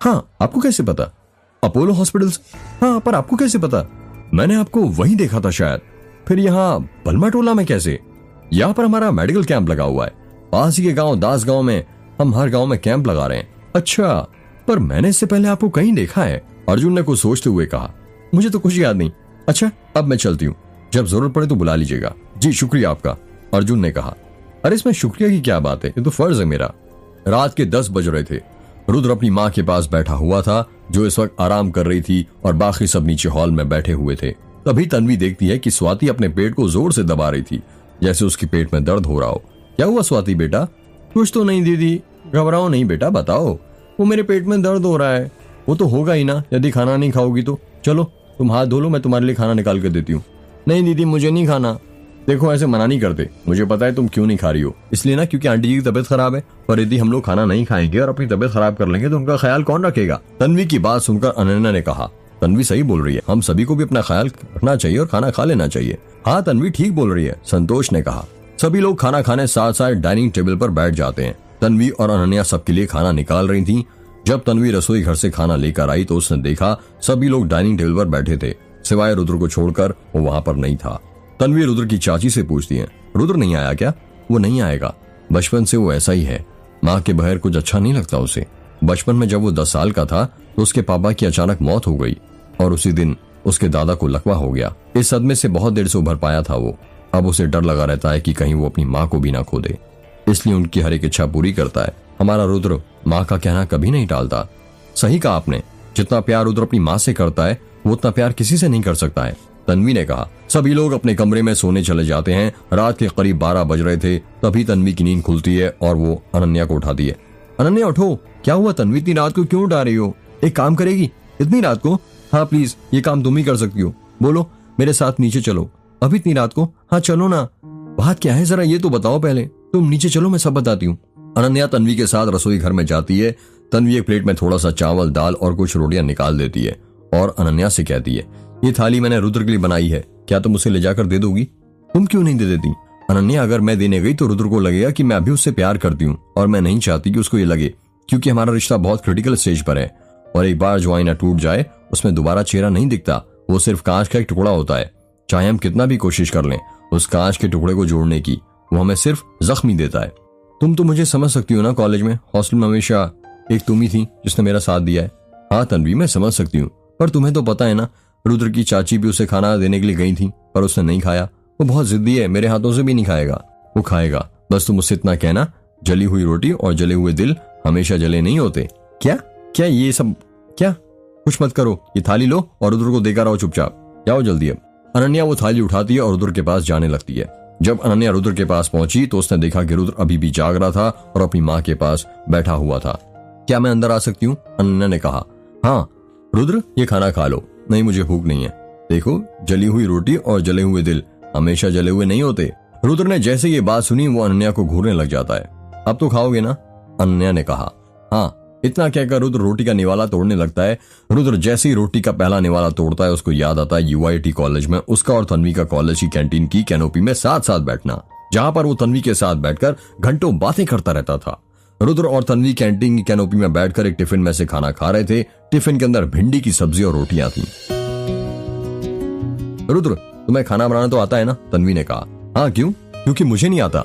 हाँ आपको कैसे पता। अपोलो हॉस्पिटल से। हाँ पर आपको कैसे पता, मैंने आपको वहीं देखा था शायद। फिर यहाँ बलमा टोला में कैसे। यहाँ पर हमारा मेडिकल कैंप लगा हुआ है, पास ही के गांव दास गांव में हम हर गांव में कैंप लगा रहे हैं। अच्छा पर मैंने इससे पहले आपको कहीं देखा है, अर्जुन ने कुछ सोचते हुए कहा। मुझे तो कुछ याद नहीं। अच्छा अब मैं चलती हूँ, जब जरूरत पड़े तो बुला लीजिएगा। जी शुक्रिया आपका, अर्जुन ने कहा। अरे इसमें शुक्रिया की क्या बात है, ये तो फर्ज है मेरा। रात के 10 बज रहे थे। रुद्र अपनी माँ के पास बैठा हुआ था जो इस वक्त आराम कर रही थी और बाकी सब नीचे हॉल में बैठे हुए थे। तभी तन्वी देखती है कि स्वाति अपने पेट को जोर से दबा रही थी, जैसे उसके पेट में दर्द हो रहा हो। क्या हुआ स्वाति बेटा। कुछ तो नहीं दीदी, घबराओ नहीं बेटा, बताओ। वो मेरे पेट में दर्द हो रहा है। वो तो होगा ही ना, यदि खाना नहीं खाओगी तो। चलो तुम हाथ धो लो, मैं तुम्हारे लिए खाना निकाल कर देती हूँ। नहीं दीदी मुझे नहीं खाना। देखो ऐसे मना नहीं करते, मुझे पता है तुम क्यों नहीं खा रही हो, इसलिए ना क्योंकि आंटी जी की तबीयत खराब है। पर यदि हम लोग खाना नहीं खाएंगे और अपनी तबीयत खराब कर लेंगे तो उनका ख्याल कौन रखेगा। तन्वी की बात सुनकर अनन्या ने कहा, तन्वी सही बोल रही है, हम सभी को भी अपना ख्याल रखना चाहिए और खाना खा लेना चाहिए। हाँ तन्वी ठीक बोल रही है, संतोष ने कहा। सभी लोग खाना खाने साथ साथ डाइनिंग टेबल पर बैठ जाते हैं। तन्वी और अनन्या सबके लिए खाना निकाल रही थी। जब तन्वी रसोई घर से खाना लेकर आई तो उसने देखा सभी लोग डाइनिंग टेबल पर बैठे थे, सिवाय रुद्र को छोड़कर वो वहां पर नहीं था। तन्वी रुद्र की चाची से पूछती है, रुद्र नहीं आया क्या। वो नहीं आएगा, बचपन से वो ऐसा ही है, माँ के बगैर कुछ अच्छा नहीं लगता उसे। बचपन में जब वो 10 साल का था तो उसके पापा की अचानक मौत हो गई और उसी दिन उसके दादा को लकवा हो गया। इस सदमे से बहुत देर से उभर पाया था वो। अब उसे डर लगा रहता है कि कहीं वो अपनी माँ को भी ना खो दे, इसलिए उनकी हर एक इच्छा पूरी करता है। हमारा रुद्र माँ का कहना कभी नहीं टालता। सही कहा आपने, जितना प्यार रुद्र अपनी माँ से करता है वो उतना प्यार किसी से नहीं कर सकता है, तन्वी ने कहा। सभी लोग अपने कमरे में सोने चले जाते हैं। रात के करीब 12 बज रहे थे, तभी तन्वी की नींद खुलती है और वो अनन्या को उठाती है। अनन्या उठो, क्या हुआ तन्वी, इतनी रात को क्यों उठा रही हो? एक काम करेगी इतनी रात को? हाँ प्लीज, ये काम तुम ही कर सकती हो। बोलो, मेरे साथ नीचे चलो। अभी इतनी रात को? हाँ चलो ना। बात क्या है जरा ये तो बताओ पहले। तुम नीचे चलो, मैं सब बताती हूँ। अनन्या तन्वी के साथ रसोई घर में जाती है। तन्वी एक प्लेट में थोड़ा सा चावल, दाल और कुछ रोटियां निकाल देती है और अनन्या से कहती है, ये थाली मैंने रुद्र के लिए बनाई है, क्या तुम उसे ले जाकर दे दोगी? तुम क्यों नहीं दे देती? अनन्या, अगर मैं देने गई तो रुद्र को लगेगा कि मैं अभी उससे प्यार करती हूँ और मैं नहीं चाहती कि उसको ये लगे, क्योंकि हमारा रिश्ता बहुत क्रिटिकल स्टेज पर है और एक बार जो आईना टूट जाए उसमें दोबारा चेहरा नहीं दिखता, वो सिर्फ कांच का एक टुकड़ा होता है। चाहे हम कितना भी कोशिश कर लें उस कांच के टुकड़े को जोड़ने की, वो हमें सिर्फ जख्म ही देता है। तुम तो मुझे समझ सकती हो ना, कॉलेज में हॉस्टल में हमेशा एक तुम ही थी जिसने मेरा साथ दिया है। हाँ तन्वी, मैं समझ सकती हूँ, पर तुम्हें तो पता है ना, रुद्र की चाची भी उसे खाना देने के लिए गई थी पर उसने नहीं खाया। वो बहुत जिद्दी है, मेरे हाथों से भी नहीं खाएगा। वो खाएगा, बस तुम उससे इतना कहना, जली हुई रोटी और जले हुए दिल हमेशा जले नहीं होते। क्या क्या ये सब क्या? कुछ मत करो, ये थाली लो और रुद्र को देकर आओ चुपचाप। जाओ जल्दी अब। अनन्या वो थाली उठाती है और रुद्र के पास जाने लगती है। जब अनन्या रुद्र के पास पहुंची तो उसने देखा कि रुद्र अभी भी जाग रहा था और अपनी माँ के पास बैठा हुआ था। क्या मैं अंदर आ सकती हूँ? अनन्या ने कहा। हाँ रुद्र, ये खाना खा लो। नहीं, मुझे भूख नहीं है। देखो, जली हुई रोटी और जले हुए दिल हमेशा जले हुए नहीं होते। रुद्र ने जैसे ये बात सुनी वो अनन्या को घूरने लग जाता है। अब तो खाओगे ना? अनन्या ने कहा। हाँ। इतना कहकर रुद्र रोटी का निवाला तोड़ने लगता है। रुद्र जैसे ही रोटी का पहला निवाला तोड़ता है उसको याद आता है UIT कॉलेज में उसका और तन्वी का कॉलेज की कैंटीन की कैनोपी में साथ साथ बैठना, जहां पर वो तन्वी के साथ बैठकर घंटों बातें करता रहता था। रुद्र और तन्वी कैंटीन की कैनोपी में बैठकर एक टिफिन में से खाना खा रहे थे। टिफिन के अंदर भिंडी की सब्जी और रोटियां थी। रुद्र, तुम्हें खाना बनाना तो आता है ना? तन्वी ने कहा। हाँ, क्यों? क्योंकि मुझे नहीं आता।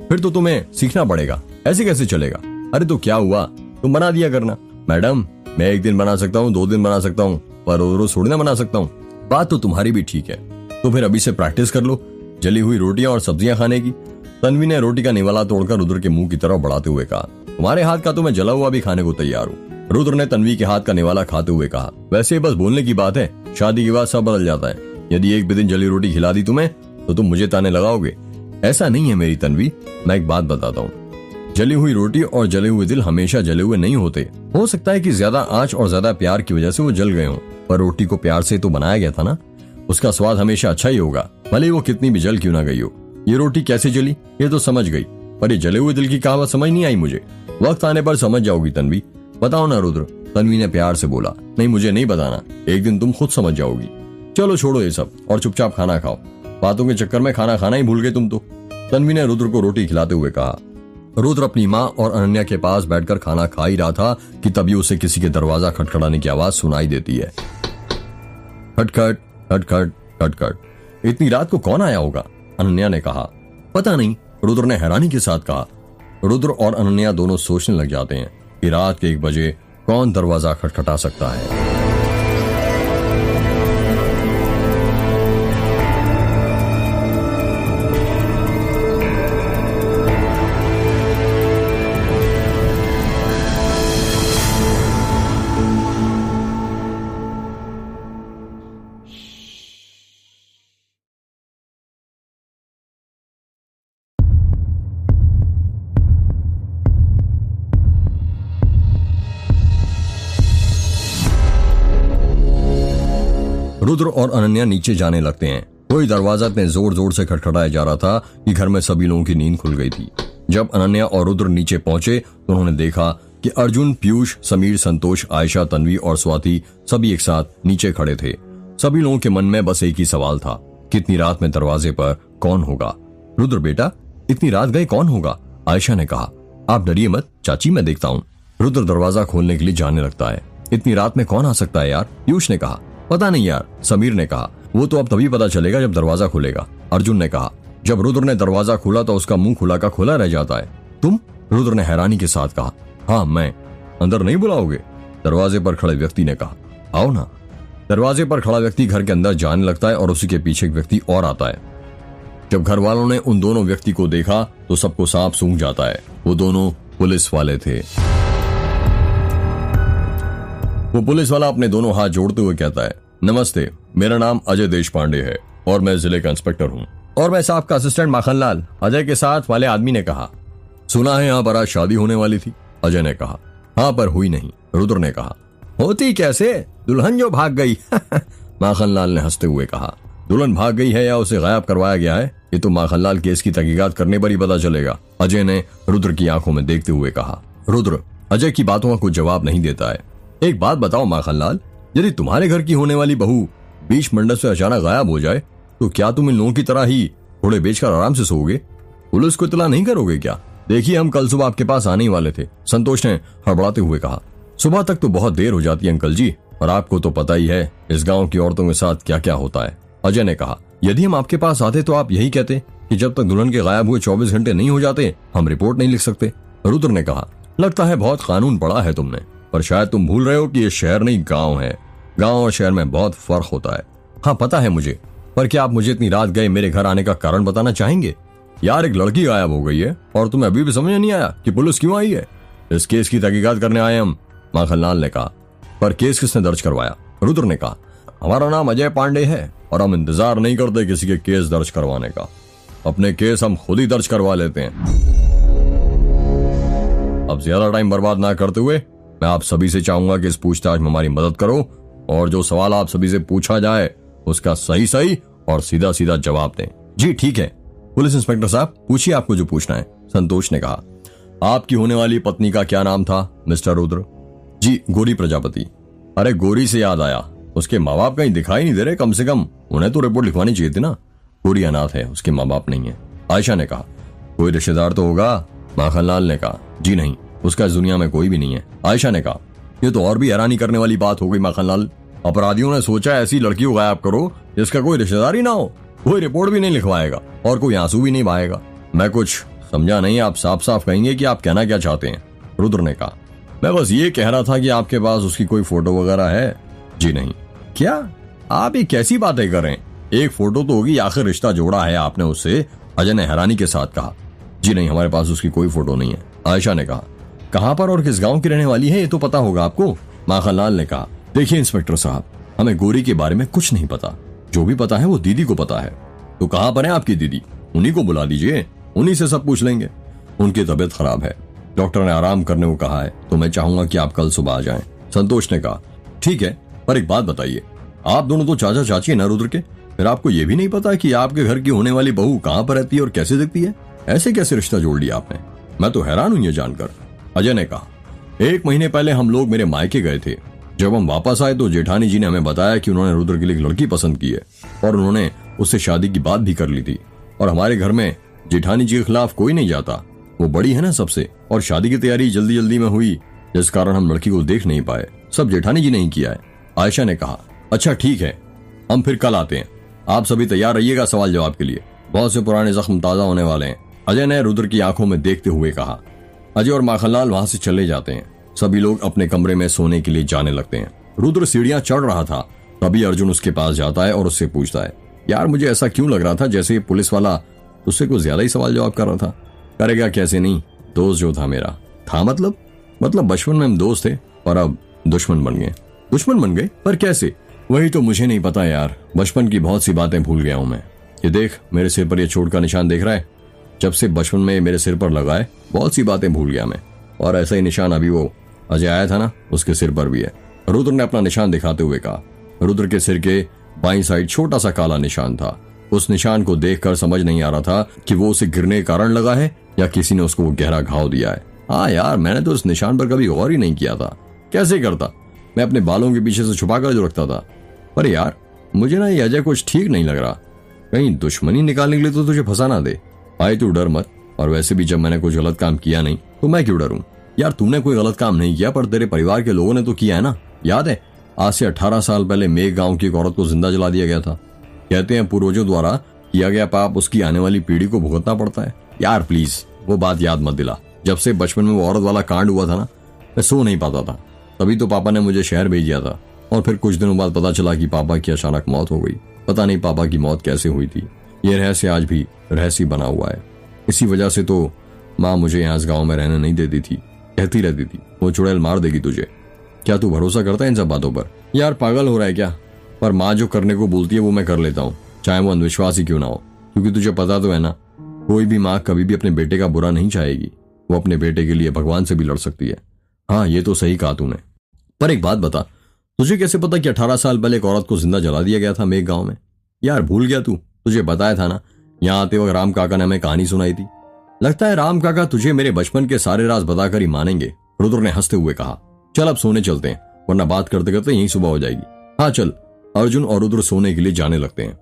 फिर तो तुम्हें सीखना पड़ेगा, ऐसे कैसे चलेगा? अरे तो क्या हुआ, तुम बना दिया करना। मैडम, मैं एक दिन बना सकता हूँ, 2 दिन बना सकता हूँ, पर रोज थोड़ी ना बना सकता हूँ। बात तो तुम्हारी भी ठीक है, तो फिर अभी से प्रैक्टिस कर लो जली हुई रोटियां और सब्जियां खाने की। तन्वी ने रोटी का निवाला तोड़कर रुद्र के मुंह की तरफ बढ़ाते हुए कहा, तुम्हारे हाथ का तो मैं जला हुआ भी खाने को तैयार हूँ। रुद्र ने तन्वी के हाथ का निवाला खाते हुए कहा, वैसे बस बोलने की बात है, शादी के बाद सब बदल जाता है। यदि एक भी दिन जली रोटी खिला दी तुम्हें तो तुम मुझे ताने लगाओगे। ऐसा नहीं है मेरी तन्वी, मैं एक बात बताता हूँ, जली हुई रोटी और जले हुए दिल हमेशा जले हुए नहीं होते। हो सकता है कि ज्यादा आंच और ज्यादा प्यार की वजह से वो जल गए हों, पर रोटी को प्यार से तो बनाया गया था ना, उसका स्वाद हमेशा अच्छा ही होगा, भले वो कितनी भी जल क्यों ना गई हो। ये रोटी कैसे जली ये तो समझ गई, पर ये जले हुए दिल की कहावत समझ नहीं आई मुझे। वक्त आने पर समझ जाओगी तन्वी। बताओ ना रुद्र, तन्वी ने प्यार से बोला। नहीं, मुझे नहीं बताना, एक दिन तुम खुद समझ जाओगी। चलो छोड़ो ये सब और चुपचाप खाना खाओ। बातों के चक्कर में खाना खाना ही भूल गए तुम तो। तन्वी ने रुद्र को रोटी खिलाते हुए कहा। रुद्र अपनी माँ और अनन्या के पास बैठकर खाना खा ही रहा था कि तभी उसे किसी के दरवाजा खटखटाने की आवाज सुनाई देती है। खटखट खटखट खटखट। इतनी रात को कौन आया होगा? अनन्या ने कहा। पता नहीं, रुद्र ने हैरानी के साथ कहा। रुद्र और अनन्या दोनों सोचने लग जाते हैं कि रात के 1 बजे कौन दरवाजा खटखटा सकता है। रुद्र और अनन्या नीचे जाने लगते हैं। कोई दरवाजा इतने जोर जोर से खटखटाया जा रहा था कि घर में सभी लोगों की नींद खुल गई थी। जब अनन्या और रुद्र नीचे पहुंचे तो उन्होंने देखा कि अर्जुन, पीयूष, समीर, संतोष, आयशा, तन्वी और स्वाति सभी एक साथ नीचे खड़े थे। सभी लोगों के मन में बस एक ही सवाल था, कितनी रात में दरवाजे पर कौन होगा? रुद्र बेटा, इतनी रात गए कौन होगा? आयशा ने कहा। आप डरिए मत चाची, मैं देखता हूँ। रुद्र दरवाजा खोलने के लिए जाने लगता है। इतनी रात में कौन आ सकता है यार? पीयूष ने कहा। पता नहीं यार, समीर ने कहा। वो तो अब तभी पता चलेगा जब दरवाजा खुलेगा, अर्जुन ने कहा। जब रुद्र ने दरवाजा खोला तो उसका मुंह खुला का खुला रह जाता है। तुम? रुद्र ने हैरानी के साथ कहा। हाँ मैं। अंदर नहीं बुलाओगे? दरवाजे पर खड़े व्यक्ति ने कहा। आओ ना। दरवाजे पर खड़ा व्यक्ति घर के अंदर जाने लगता है और उसी के पीछे एक व्यक्ति और आता है। जब घर वालों ने उन दोनों व्यक्ति को देखा तो सबको सांप सूंघ जाता है। वो दोनों पुलिस वाले थे। वो पुलिस वाला अपने दोनों हाथ जोड़ते हुए कहता है, नमस्ते, मेरा नाम अजय देशपांडे है। और मैं जिले का इंस्पेक्टर हूँ। और मैं साहब का असिस्टेंट माखनलाल, अजय के साथ वाले आदमी ने कहा। सुना है यहाँ पर आज शादी होने वाली थी, अजय ने कहा। हाँ, पर हुई नहीं, रुद्र ने कहा। होती कैसे, दुल्हन जो भाग गई माखनलाल ने हंसते हुए कहा। दुल्हन भाग गई है या उसे गायब करवाया गया है, ये तो माखनलाल केस की तहकीकात करने पर ही पता चलेगा, अजय ने रुद्र की आंखों में देखते हुए कहा। रुद्र अजय की बातों का कुछ जवाब नहीं देता है। एक बात बताओ माखनलाल, यदि तुम्हारे घर की होने वाली बहू बीच मंडप से अचानक गायब हो जाए तो क्या तुम इन लोगों की तरह ही घोड़े बेचकर आराम से सोओगे? पुलिस को इतला नहीं करोगे क्या? देखिए, हम कल सुबह आपके पास आने ही वाले थे, संतोष ने हड़बड़ाते हुए कहा। सुबह तक तो बहुत देर हो जाती है अंकल जी, और आपको तो पता ही है इस गांव की औरतों के साथ क्या क्या होता है, अजय ने कहा। यदि हम आपके पास आते तो आप यही कहते कि जब तक दुल्हन के गायब हुए 24 घंटे नहीं हो जाते हम रिपोर्ट नहीं लिख सकते, रुद्र ने कहा। लगता है बहुत कानून पढ़ा है तुमने, पर शायद तुम भूल रहे हो कि ये शहर नहीं गांव है। गांव और शहर में बहुत फर्क होता है। हाँ पता है मुझे, पर क्या आप मुझे इतनी रात गए मेरे घर आने का कारण बताना चाहेंगे? यार, एक लड़की गायब हो गई है और तुम्हें अभी भी समझ नहीं आया कि पुलिस क्यों आई है? इस केस की तहकीकात करने आए हम, माखनलाल ने कहा। पर केस किसने दर्ज करवाया? रुद्र ने कहा। हमारा नाम अजय पांडे है और हम इंतजार नहीं करते किसी के केस दर्ज करवाने का। अपने केस हम खुद ही दर्ज करवा लेते हैं। अब ज्यादा टाइम बर्बाद ना करते हुए मैं आप सभी से चाहूंगा कि इस पूछताछ में हमारी मदद करो और जो सवाल आप सभी से पूछा जाए उसका सही सही और सीधा सीधा जवाब दें। जी ठीक है पुलिस इंस्पेक्टर साहब, पूछिए आपको जो पूछना है, संतोष ने कहा। आपकी होने वाली पत्नी का क्या नाम था मिस्टर रुद्र? जी गौरी प्रजापति। अरे गौरी से याद आया, उसके माँ बाप कहीं दिखाई नहीं दे रहे, कम से कम उन्हें तो रिपोर्ट लिखवानी चाहिए थी ना। गौरी अनाथ है, उसके माँ बाप नहीं है, आयशा ने कहा। कोई रिश्तेदार तो होगा, माखनलाल ने कहा। जी नहीं, उसका इस दुनिया में कोई भी नहीं है, आयशा ने कहा। ये तो और भी हैरानी करने वाली बात हो गई माखनलाल। अपराधियों ने सोचा ऐसी लड़की को गायब करो जिसका कोई रिश्तेदार ही ना हो, कोई रिपोर्ट भी नहीं लिखवाएगा और कोई आंसू भी नहीं बहाएगा। मैं कुछ समझा नहीं, आप साफ साफ कहेंगे कि आप कहना क्या चाहते हैं? रुद्र ने कहा। मैं बस ये कह रहा था कि आपके पास उसकी कोई फोटो वगैरह है? जी नहीं। क्या आप ये कैसी बातें कर रहे हैं? एक फोटो तो होगी, आखिर रिश्ता जोड़ा है आपने उससे, अजय ने हैरानी के साथ कहा। जी नहीं, हमारे पास उसकी कोई फोटो नहीं है, आयशा ने कहा। कहां पर और किस गांव की रहने वाली है ये तो पता होगा आपको, माखनलाल ने कहा। देखिए इंस्पेक्टर साहब, हमें गौरी के बारे में कुछ नहीं पता, जो भी पता है वो दीदी को पता है। तो कहां पर है आपकी दीदी? उन्हीं को बुला लीजिए, उन्हीं से सब पूछ लेंगे। उनकी तबीयत खराब है, डॉक्टर ने आराम करने को कहा है, तो मैं चाहूंगा कि आप कल सुबह आ जाएं, संतोष ने कहा। ठीक है, पर एक बात बताइए, आप दोनों तो चाचा चाची है ना रुद्र के, फिर आपको ये भी नहीं पता कि आपके घर की होने वाली बहू कहां पर रहती है और कैसे दिखती है? ऐसे कैसे रिश्ता जोड़ लिया आपने? मैं तो हैरान हूं ये जानकर, अजय ने कहा। 1 महीने पहले हम लोग मेरे मायके गए थे। जब हम वापस आए तो जेठानी जी ने हमें बताया कि उन्होंने रुद्र के लिए एक लड़की पसंद की है और उन्होंने उससे शादी की बात भी कर ली थी। और हमारे घर में जेठानी जी के खिलाफ कोई नहीं जाता, वो बड़ी है ना सबसे, और शादी की तैयारी जल्दी जल्दी में हुई जिस कारण हम लड़की को देख नहीं पाए। सब जेठानी जी ने ही किया है, आयशा ने कहा। अच्छा ठीक है, हम फिर कल आते हैं, आप सभी तैयार रहिएगा सवाल जवाब के लिए, बहुत से पुराने जख्म ताजा होने वाले हैं, अजय ने रुद्र की आंखों में देखते हुए कहा। अजय और माखनलाल वहां से चले जाते हैं। सभी लोग अपने कमरे में सोने के लिए जाने लगते हैं। रुद्र सीढ़ियां चढ़ रहा था, तभी अर्जुन उसके पास जाता है और उससे पूछता है, यार मुझे ऐसा क्यों लग रहा था जैसे पुलिस वाला उससे कुछ ज्यादा ही सवाल जवाब कर रहा था। करेगा कैसे नहीं, दोस्त जो था मेरा था, मतलब बचपन में हम दोस्त थे और अब दुश्मन बन गए। दुश्मन बन गए? पर कैसे? वही तो मुझे नहीं पता यार, बचपन की बहुत सी बातें भूल गया हूं मैं। ये देख, मेरे सिर पर ये चोट का निशान देख रहा है? जब से बचपन में मेरे सिर पर लगा है, बहुत सी बातें भूल गया मैं, और ऐसा ही निशान अभी वो अजय आया था ना, उसके सिर पर भी है। रुद्र ने अपना निशान दिखाते हुए कहा। रुद्र के सिर के बाईं साइड छोटा सा काला निशान था। उस निशान को देखकर समझ नहीं आ रहा था कि वो उसे गिरने के कारण लगा है या किसी ने उसको गहरा घाव दिया है। हाँ यार, मैंने तो इस निशान पर कभी गौर ही नहीं किया था। कैसे करता? मैं अपने बालों के पीछे से छुपा कर जो रखता था। पर यार मुझे ना ये अजय कुछ ठीक नहीं लग रहा, कहीं दुश्मनी निकालने के लिए तो तुझे फंसा ना दे। भाई तू डर मत, और वैसे भी जब मैंने कुछ गलत काम किया नहीं तो मैं क्यों डरूं? यार तूने कोई गलत काम नहीं किया, पर तेरे परिवार के लोगों ने तो किया है ना। याद है, आज से 18 साल पहले मेघ गांव की एक औरत को जिंदा जला दिया गया था। कहते हैं पूर्वजों द्वारा किया गया पाप उसकी आने वाली पीढ़ी को भुगतना पड़ता है। यार प्लीज वो बात याद मत दिला। जब से बचपन में वो औरत वाला कांड हुआ था ना, मैं सो नहीं पाता था, तभी तो पापा ने मुझे शहर भेज दिया था। और फिर कुछ दिनों बाद पता चला कि पापा की अचानक मौत हो गई। पता नहीं पापा की मौत कैसे हुई थी, ये रहस्य आज भी रहस्य बना हुआ है। इसी वजह से तो माँ मुझे यहाँ इस गाँव में रहने नहीं देती थी, कहती रहती थी वो चुड़ैल मार देगी तुझे। क्या तू भरोसा करता है इन सब बातों पर? यार पागल हो रहा है क्या? पर माँ जो करने को बोलती है वो मैं कर लेता हूँ। चाहे वो अंधविश्वास ही क्यों ना हो, क्योंकि तुझे पता तो है ना, कोई भी माँ कभी भी अपने बेटे का बुरा नहीं चाहेगी। वो अपने बेटे के लिए भगवान से भी लड़ सकती है। हाँ, ये तो सही कहा तूने। पर एक बात बता, तुझे कैसे पता कि 18 साल पहले एक औरत को जिंदा जला दिया गया था मेघ गांव में? यार भूल गया तू? तुझे बताया था ना, यहाँ आते वक्त राम काका ने हमें कहानी सुनाई थी। लगता है राम काका तुझे मेरे बचपन के सारे राज बताकर ही मानेंगे, रुद्र ने हंसते हुए कहा। चल अब सोने चलते हैं, वरना बात करते करते यहीं सुबह हो जाएगी। हाँ चल। अर्जुन और रुद्र सोने के लिए जाने लगते हैं।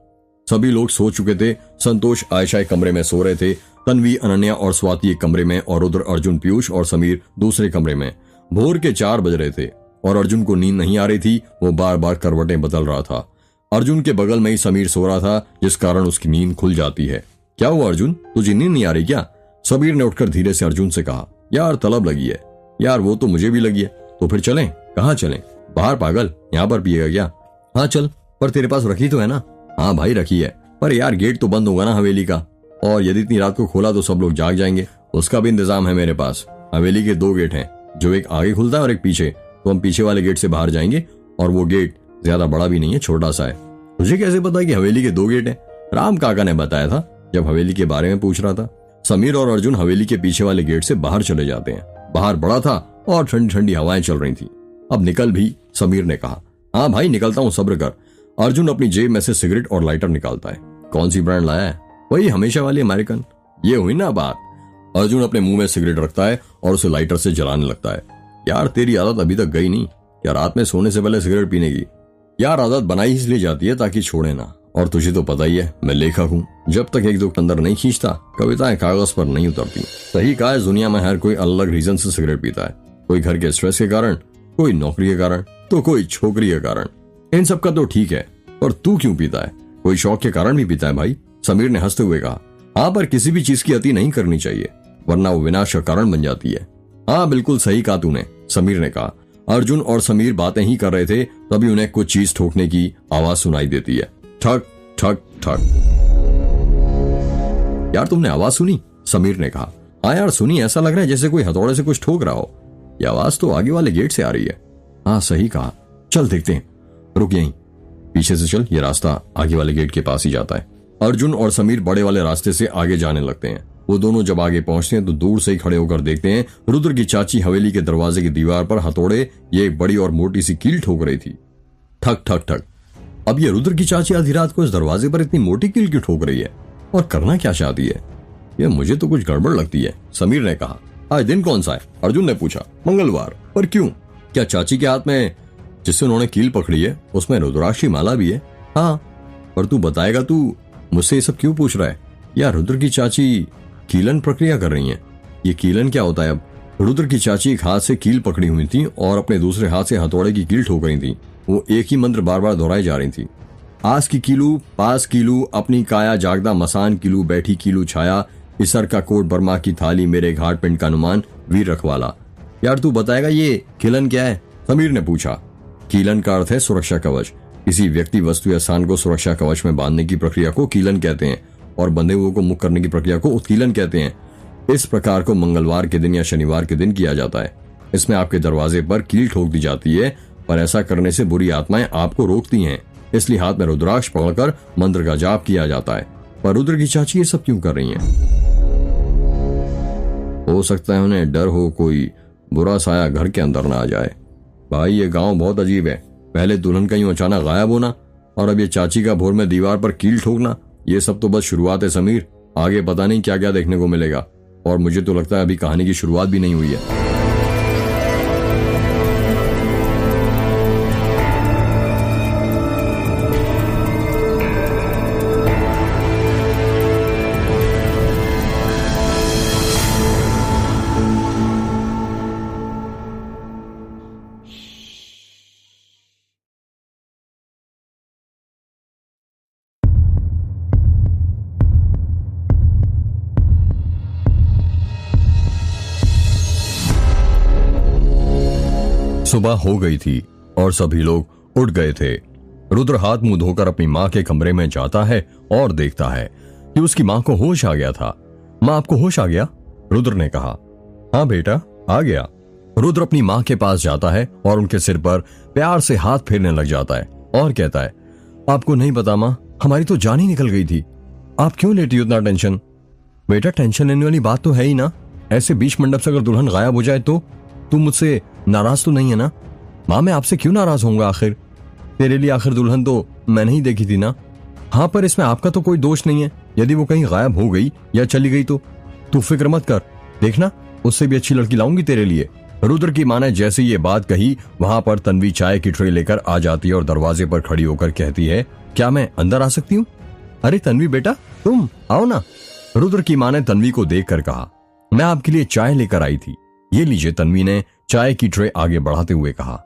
सभी लोग सो चुके थे। संतोष आयशा एक कमरे में सो रहे थे, तन्वी, अनन्या और स्वाति एक कमरे में, और रुद्र, अर्जुन, पीयूष और समीर दूसरे कमरे में। भोर के 4 बज रहे थे और अर्जुन को नींद नहीं आ रही थी। वो बार बार करवटें बदल रहा था। अर्जुन के बगल में ही समीर सो रहा था, जिस कारण उसकी नींद खुल जाती है। क्या हुआ अर्जुन, तुझे नींद नहीं आ रही क्या? समीर ने उठकर धीरे से अर्जुन से कहा। यार तलब लगी है। यार वो तो मुझे भी लगी है। तो फिर चलें? कहाँ चलें? बाहर पागल, यहाँ पर पिएगा क्या? हाँ चल, पर तेरे पास रखी तो है ना? हाँ भाई रखी है, पर यार गेट तो बंद होगा ना हवेली का, और यदि इतनी रात को खोला तो सब लोग जाग जाएंगे। उसका भी इंतजाम है मेरे पास। हवेली के 2 गेट हैं, जो एक आगे खुलता है और एक पीछे। तो हम पीछे वाले गेट से बाहर जाएंगे, और वो गेट ज्यादा बड़ा भी नहीं है, छोटा सा है। तुझे कैसे पता कि हवेली के 2 गेट हैं? राम काका ने बताया था जब हवेली के बारे में पूछ रहा था। समीर और अर्जुन हवेली के पीछे वाले गेट से बाहर चले जाते हैं। बाहर बड़ा था और ठंडी ठंडी हवाएं चल रही थी। अब निकल भी, समीर ने कहा। हाँ भाई निकलता हूँ, सब्र कर। अर्जुन अपनी जेब में से सिगरेट और लाइटर निकालता है। कौन सी ब्रांड लाया है? वही हमेशा वाली अमेरिकन। ये हुई ना बात। अर्जुन अपने मुंह में सिगरेट रखता है और उसे लाइटर से जलाने लगता है। यार तेरी आदत अभी तक गई नहीं क्या, रात में सोने से पहले सिगरेट पीने की? यार आदत बनाई इसलिए जाती है ताकि छोड़े ना, और तुझे तो पता ही है मैं लेखक हूँ। जब तक एक दो अंदर नहीं खींचता, कविताएं कागज पर नहीं उतरती। सही कहा है, दुनिया में हर कोई अलग रीजन से सिगरेट पीता है। कोई घर के स्ट्रेस के कारण, कोई नौकरी के कारण, तो कोई छोकरी के कारण। इन सब का तो ठीक है, पर तू क्यों पीता है? कोई शौक के कारण भी पीता है भाई? समीर ने हंसते हुए कहा। हाँ, पर किसी भी चीज की अति नहीं करनी चाहिए, वरना वो विनाश का कारण बन जाती है। हाँ बिल्कुल सही कहा तूने, समीर ने कहा। अर्जुन और समीर बातें ही कर रहे थे, तभी उन्हें कुछ चीज ठोकने की आवाज सुनाई देती है। ठक ठक ठक। यार तुमने आवाज सुनी? समीर ने कहा। हाँ यार सुनी, ऐसा लग रहा है जैसे कोई हथौड़े से कुछ ठोक रहा हो। ये आवाज तो आगे वाले गेट से आ रही है। हाँ सही कहा, चल देखते हैं। रुक यहीं, पीछे से चल, ये रास्ता आगे वाले गेट के पास ही जाता है। अर्जुन और समीर बड़े वाले रास्ते से आगे जाने लगते हैं। वो दोनों जब आगे पहुंचते हैं तो दूर से ही खड़े होकर देखते हैं रुद्र की चाची हवेली के दरवाजे की दीवार पर हथौड़े ये एक बड़ी और मोटी सी कील ठोक रही थी। ठक ठक ठक। अब ये रुद्र की चाची आधी रात को इस दरवाजे पर इतनी मोटी कील क्यों ठोक रही है, और करना क्या चाहती है? ये मुझे तो कुछ गड़बड़ लगती है, समीर ने कहा। आज दिन कौन सा है? अर्जुन ने पूछा। मंगलवार। पर क्यों? क्या चाची के हाथ में जिससे उन्होंने कील पकड़ी है उसमें रुद्राक्ष की माला भी है? हाँ, पर तू बताएगा, तू मुझसे ये सब क्यों पूछ रहा है? यार रुद्र की चाची कीलन प्रक्रिया कर रही है। ये कीलन क्या होता है? अब रुद्र की चाची एक हाथ से कील पकड़ी हुई थी और अपने दूसरे हाथ से हथौड़े की कील ठोक रही थी। वो एक ही मंत्र बार बार दोहराई जा रही थी। आस की कीलू, पास कीलू, अपनी काया जागदा मसान कीलू, बैठी कीलू छाया, इसर का कोट बर्मा की थाली, मेरे घाट पिंड का अनुमान, वीर रखवाला। यार तू बताएगा ये कीलन क्या है? समीर ने पूछा। कीलन का अर्थ है सुरक्षा कवच। किसी व्यक्ति, वस्तु या स्थान को सुरक्षा कवच में बांधने की प्रक्रिया को कीलन कहते हैं, और बंधे हुए को मुक्त करने की प्रक्रिया को उत्कीलन कहते हैं। इस प्रकार को मंगलवार के दिन या शनिवार के दिन किया जाता है। इसमें आपके दरवाजे पर कील ठोक दी जाती है, पर ऐसा करने से बुरी आत्माएं आपको रोकती हैं, इसलिए हाथ में रुद्राक्ष पकड़कर मंत्र का जाप किया जाता है। पर रुद्र की चाची ये सब क्यों कर रही हैं? हो सकता है उन्हें डर हो कोई बुरा साया घर के अंदर ना आ जाए। भाई ये गांव बहुत अजीब है। पहले दुल्हन का यूं अचानक गायब होना, और अब ये चाची का भोर में दीवार पर कील ठोकना। ये सब तो बस शुरुआत है समीर, आगे पता नहीं क्या क्या देखने को मिलेगा, और मुझे तो लगता है अभी कहानी की शुरुआत भी नहीं हुई है। सुबह हो गई थी और सभी लोग उठ गए थे। रुद्र हाथ मुंह धोकर अपनी माँ के कमरे में जाता है और देखता है कि उसकी माँ को होश आ गया था। माँ आपको होश आ गया? रुद्र ने कहा। हाँ बेटा आ गया। रुद्र अपनी माँ के पास जाता है और उनके सिर पर प्यार से हाथ फेरने लग जाता है और कहता है, आपको नहीं पता माँ, हमारी तो जान ही निकल गई थी। आप क्यों लेती हो इतना टेंशन? बेटा टेंशन लेने वाली बात तो है ही ना। ऐसे बीच मंडप से अगर दुल्हन गायब हो जाए तो तुम मुझसे नाराज तो नहीं है ना? माँ मैं आपसे क्यों नाराज होऊंगा? आखिर तेरे लिए आखिर दुल्हन तो मैंने ही देखी थी ना। हाँ पर इसमें आपका तो कोई दोष नहीं है। यदि वो कहीं गायब हो गई या चली गई तो तू फिक्र मत कर, देखना उससे भी अच्छी लड़की लाऊंगी तेरे लिए। रुद्र की माँ ने जैसे ये बात कही वहां पर तन्वी चाय की ट्रे लेकर आ जाती है और दरवाजे पर खड़ी होकर कहती है, क्या मैं अंदर आ सकती हूँ? अरे तन्वी बेटा तुम आओ ना। रुद्र की माँ ने तन्वी को देखकर कहा, मैं आपके लिए चाय लेकर आई थी, ये लीजिए। तन्वी ने चाय की ट्रे आगे बढ़ाते हुए कहा।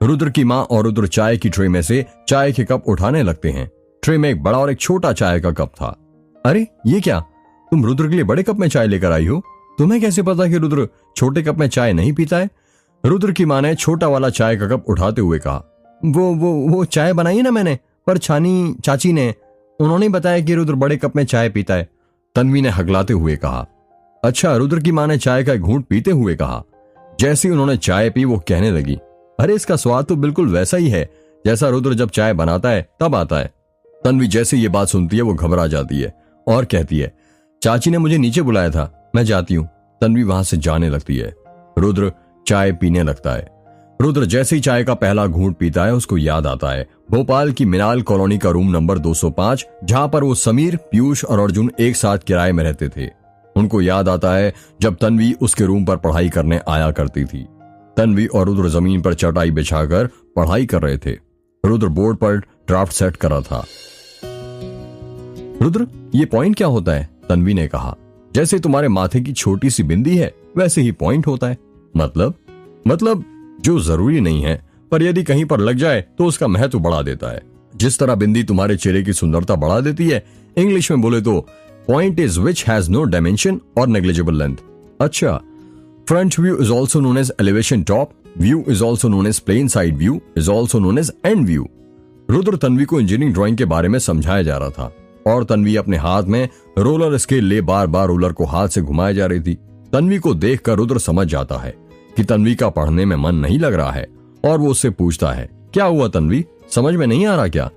रुद्र की माँ और रुद्र चाय की ट्रे में से चाय के कप उठाने लगते हैं। ट्रे में एक बड़ा और एक छोटा चाय का कप था। अरे ये क्या, तुम रुद्र के लिए बड़े कप में चाय लेकर आई हो? तुम्हें कैसे पता कि रुद्र छोटे कप में चाय नहीं पीता है? रुद्र की माँ ने छोटा वाला चाय का कप उठाते हुए कहा, वो चाय बनाई है ना मैंने, पर छानी चाची ने, उन्होंने बताया कि रुद्र बड़े कप में चाय पीता है। तन्वी ने हगलाते हुए कहा। अच्छा, रुद्र की माँ ने चाय का घूंट पीते हुए कहा। जैसे ही उन्होंने चाय पी वो कहने लगी, अरे इसका स्वाद तो बिल्कुल वैसा ही है जैसा रुद्र जब चाय बनाता है तब आता है। तन्वी जैसे ये बात सुनती है वो घबरा जाती है और कहती है, चाची ने मुझे नीचे बुलाया था, मैं जाती हूँ। तन्वी वहां से जाने लगती है। रुद्र चाय पीने लगता है। रुद्र जैसे ही चाय का पहला घूंट पीता है उसको याद आता है भोपाल की मिनाल कॉलोनी का रूम नंबर 205, जहां पर वो समीर, पीयूष और अर्जुन एक साथ किराए में रहते थे। उनको याद आता है जब तन्वी उसके रूम पर पढ़ाई करने आया करती थी। तन्वी और रुद्र जमीन पर चटाई बिछाकर पढ़ाई कर रहे थे। रुद्र बोर्ड पर ड्राफ्ट सेट कर रहा था। रुद्र ये पॉइंट क्या होता है? तन्वी ने कहा। जैसे तुम्हारे माथे की छोटी सी बिंदी है वैसे ही पॉइंट होता है। मतलब जो जरूरी नहीं है, पर यदि कहीं पर लग जाए तो उसका महत्व बढ़ा देता है। जिस तरह बिंदी तुम्हारे चेहरे की सुंदरता बढ़ा देती है। इंग्लिश में बोले तो point is which has no dimension और नेग्लिजिबल लेंथ। अच्छा, front view is also known as elevation top view, is also known as plane side view, is also known as end view. Rudra Tanvi को engineering drawing के बारे में समझाया जा रहा था और तन्वी अपने हाथ में रोलर स्केल ले बार बार रोलर को हाथ से घुमाई जा रही थी। तन्वी को देखकर रुद्र समझ जाता है कि तन्वी का पढ़ने में मन नहीं लग रहा है और वो उससे पूछता है, क्या हुआ तन्वी, समझ में नहीं आ रहा क्या?